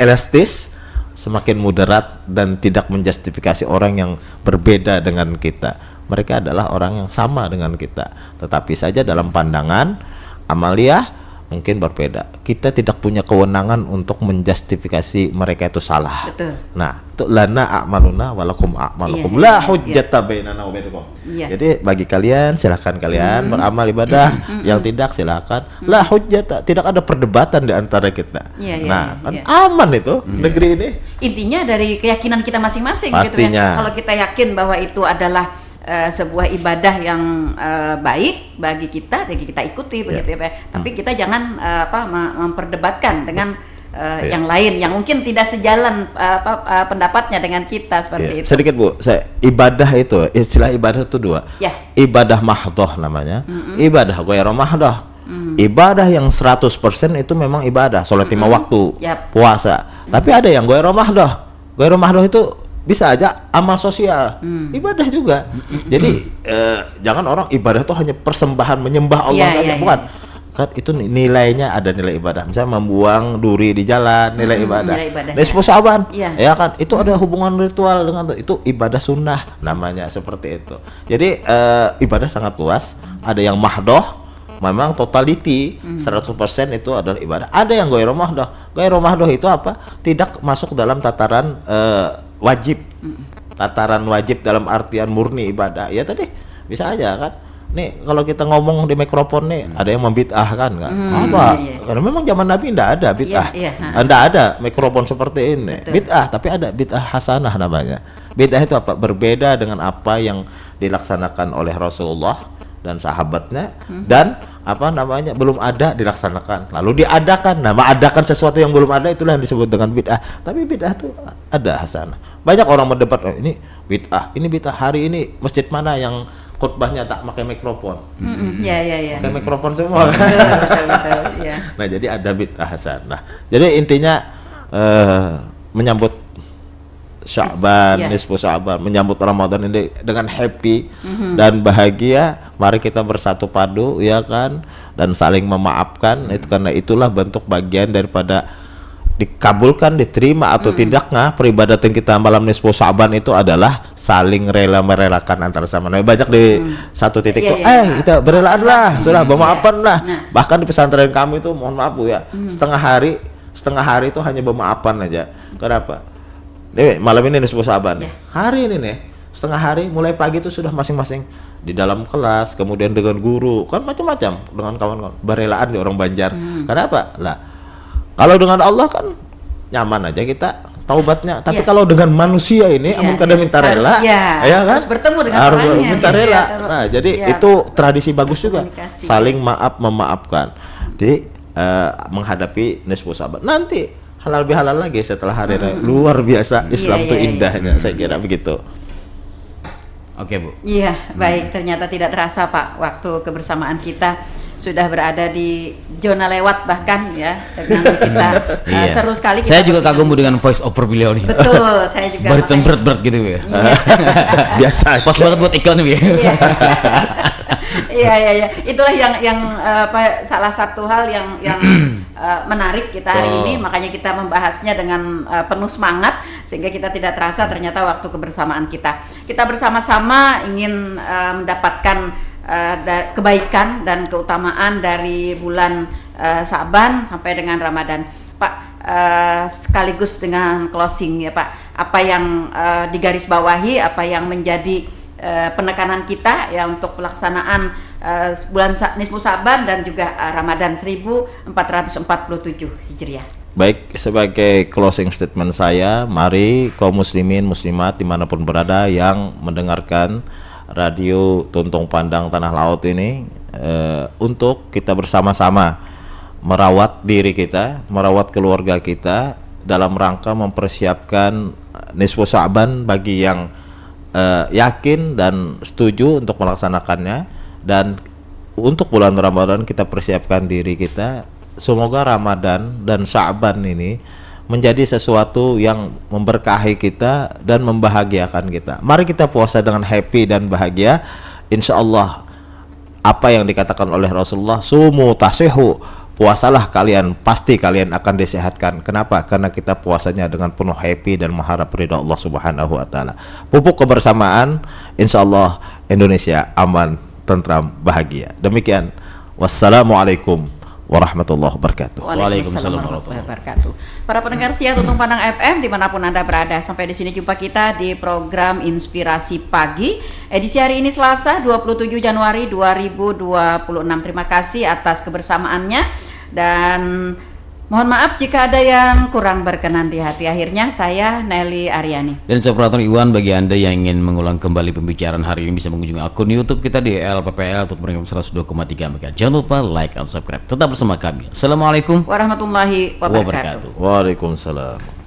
C: elastis, semakin moderat dan tidak menjustifikasi orang yang berbeda dengan kita. Mereka adalah orang yang sama dengan kita, tetapi saja dalam pandangan amaliyah mungkin berbeda. Kita tidak punya kewenangan untuk menjustifikasi mereka itu salah.
B: Betul.
C: Nah, itu lana a'maluna walakum a'malukum
B: Iya,
C: la hujjata bainana wa bainakum.
B: Iya.
C: Jadi bagi kalian silahkan kalian beramal ibadah, yang tidak silahkan. La hujjata, tidak ada perdebatan di antara kita.
B: Iya, iya,
C: Nah,
B: iya,
C: kan
B: iya.
C: aman itu negeri ini.
B: Intinya dari keyakinan kita masing-masing gitu
C: Pastinya.
B: ya. Kalau kita yakin bahwa itu adalah sebuah ibadah yang baik bagi kita ikuti begitu ya Pak. Tapi kita jangan memperdebatkan dengan yang lain yang mungkin tidak sejalan pendapatnya dengan kita seperti itu.
C: Sedikit Bu, ibadah itu, istilah ibadah itu dua.
B: Ya.
C: Ibadah mahdoh namanya, ibadah ghairu mahdoh. Ibadah yang 100% itu memang ibadah, sholat 5 waktu,
B: Yap.
C: puasa. Tapi ada yang ghairu mahdoh. Ghairu mahdoh itu bisa aja amal sosial, ibadah juga. Jadi jangan orang ibadah itu hanya persembahan menyembah Allah saja, bukan. Kan itu nilainya ada nilai ibadah. Misalnya membuang duri di jalan, nilai ibadah.
B: Nilai ibadah,
C: Nisfu Sa'ban,
B: Iya.
C: ya kan? Itu ada hubungan ritual dengan itu ibadah sunnah namanya seperti itu. Jadi ibadah sangat luas. Ada yang mahdoh, memang totality 100% itu adalah ibadah. Ada yang ghairu mahdoh. Ghairu mahdoh itu apa? Tidak masuk dalam tataran wajib. Tataran wajib dalam artian murni ibadah. Ya tadi bisa aja kan. Nih kalau kita ngomong di mikrofon nih ada yang membid'ahkan kan. Apa?
B: Iya.
C: Karena memang zaman Nabi tidak ada bid'ah.
B: Iya,
C: Tidak ada mikrofon seperti ini.
B: Betul.
C: Bid'ah, tapi ada bid'ah hasanah namanya. Bid'ah itu apa? Berbeda dengan apa yang dilaksanakan oleh Rasulullah dan sahabatnya dan belum ada dilaksanakan lalu diadakan. Nah, mengadakan sesuatu yang belum ada itulah yang disebut dengan bid'ah. Tapi bid'ah itu ada hasanah. Banyak orang mendebat, ini bid'ah hari ini masjid mana yang khutbahnya tak pakai mikrofon?
B: Iya.
C: Pakai mikrofon semua.
B: Betul, ya.
C: Nah, jadi ada bid'ah hasanah. Jadi intinya menyambut Sya'ban, nisfu Sya'ban, menyambut Ramadan ini dengan happy dan bahagia. Mari kita bersatu padu, ya kan, dan saling memaafkan. Itu karena itulah bentuk bagian daripada dikabulkan, diterima atau tidaknya peribadatan kita malam nisfu Sya'ban itu adalah saling rela merelakan antara sama. Nah, banyak di satu titik tuh, kita berelaan lah, sudah bermaafan lah. Bahkan di pesantren kami itu, mohon maaf Bu ya, setengah hari itu hanya bermaafan aja. Kenapa? Nih, malam ini nisfu Sya'ban. Hari ini nih, setengah hari mulai pagi itu sudah masing-masing di dalam kelas, kemudian dengan guru, kan macam-macam dengan kawan-kawan berelaan di orang Banjar. Kenapa? Lah, kalau dengan Allah kan nyaman aja kita taubatnya. Tapi kalau dengan manusia ini, amun kada minta rela, ya kan?
B: Harus bertemu dengan
C: harus
B: orangnya.
C: minta rela. Nah, jadi itu tradisi bagus juga.
B: Komunikasi.
C: Saling memaafkan. Jadi menghadapi nisfu Sya'ban. Nanti halal bihalal lagi setelah hari raya. Luar biasa Islam tuh indahnya, saya kira begitu.
A: Oke Bu.
B: Iya, baik. Ternyata tidak terasa Pak, waktu kebersamaan kita sudah berada di zona lewat bahkan ya dengan kita seru sekali.
A: Saya juga kagum dengan voice over beliau nih.
B: Betul, saya juga.
A: Bariton berat-berat gitu ya.
C: Biasa.
A: Pas banget buat iklan nih ya.
B: Iya. Itulah yang salah satu hal yang menarik kita hari ini, makanya kita membahasnya dengan penuh semangat sehingga kita tidak terasa ternyata waktu kebersamaan kita. Kita bersama-sama ingin mendapatkan kebaikan dan keutamaan dari bulan Sya'ban sampai dengan Ramadan. Pak, sekaligus dengan closing ya Pak, apa yang digarisbawahi, apa yang menjadi penekanan kita ya untuk pelaksanaan bulan nisfu Sya'ban dan juga Ramadan 1447 Hijriah.
C: Baik, sebagai closing statement saya, mari kaum muslimin muslimat dimanapun berada yang mendengarkan radio Tuntung Pandang Tanah Laut ini, untuk kita bersama-sama merawat diri kita, merawat keluarga kita dalam rangka mempersiapkan nisfu Sya'ban bagi yang yakin dan setuju untuk melaksanakannya. Dan untuk bulan Ramadan kita persiapkan diri kita. Semoga Ramadan dan Sya'ban ini menjadi sesuatu yang memberkahi kita dan membahagiakan kita. Mari kita puasa dengan happy dan bahagia. Insya Allah apa yang dikatakan oleh Rasulullah, sumu tasihu, puasalah kalian, pasti kalian akan disehatkan. Kenapa? Karena kita puasanya dengan penuh happy dan mengharap ridha Allah Subhanahu wa taala. Pupuk kebersamaan, insya Allah Indonesia aman, tentram, bahagia. Demikian. Wassalamualaikum warahmatullahi wabarakatuh.
A: Waalaikumsalam
B: warahmatullahi wabarakatuh. Para pendengar setia Tutung Pandang FM dimanapun Anda berada, sampai di sini jumpa kita di program Inspirasi Pagi edisi hari ini Selasa 27 Januari 2026. Terima kasih atas kebersamaannya dan mohon maaf jika ada yang kurang berkenan di hati. Akhirnya saya Nelly Aryani
A: Dan saya Operator Iwan. Bagi Anda yang ingin mengulang kembali pembicaraan hari ini bisa mengunjungi akun YouTube kita di LPPL untuk mendengar 102,3 MHz. Jangan lupa like dan subscribe. Tetap bersama kami. Assalamualaikum
B: warahmatullahi wabarakatuh.
C: Waalaikumsalam.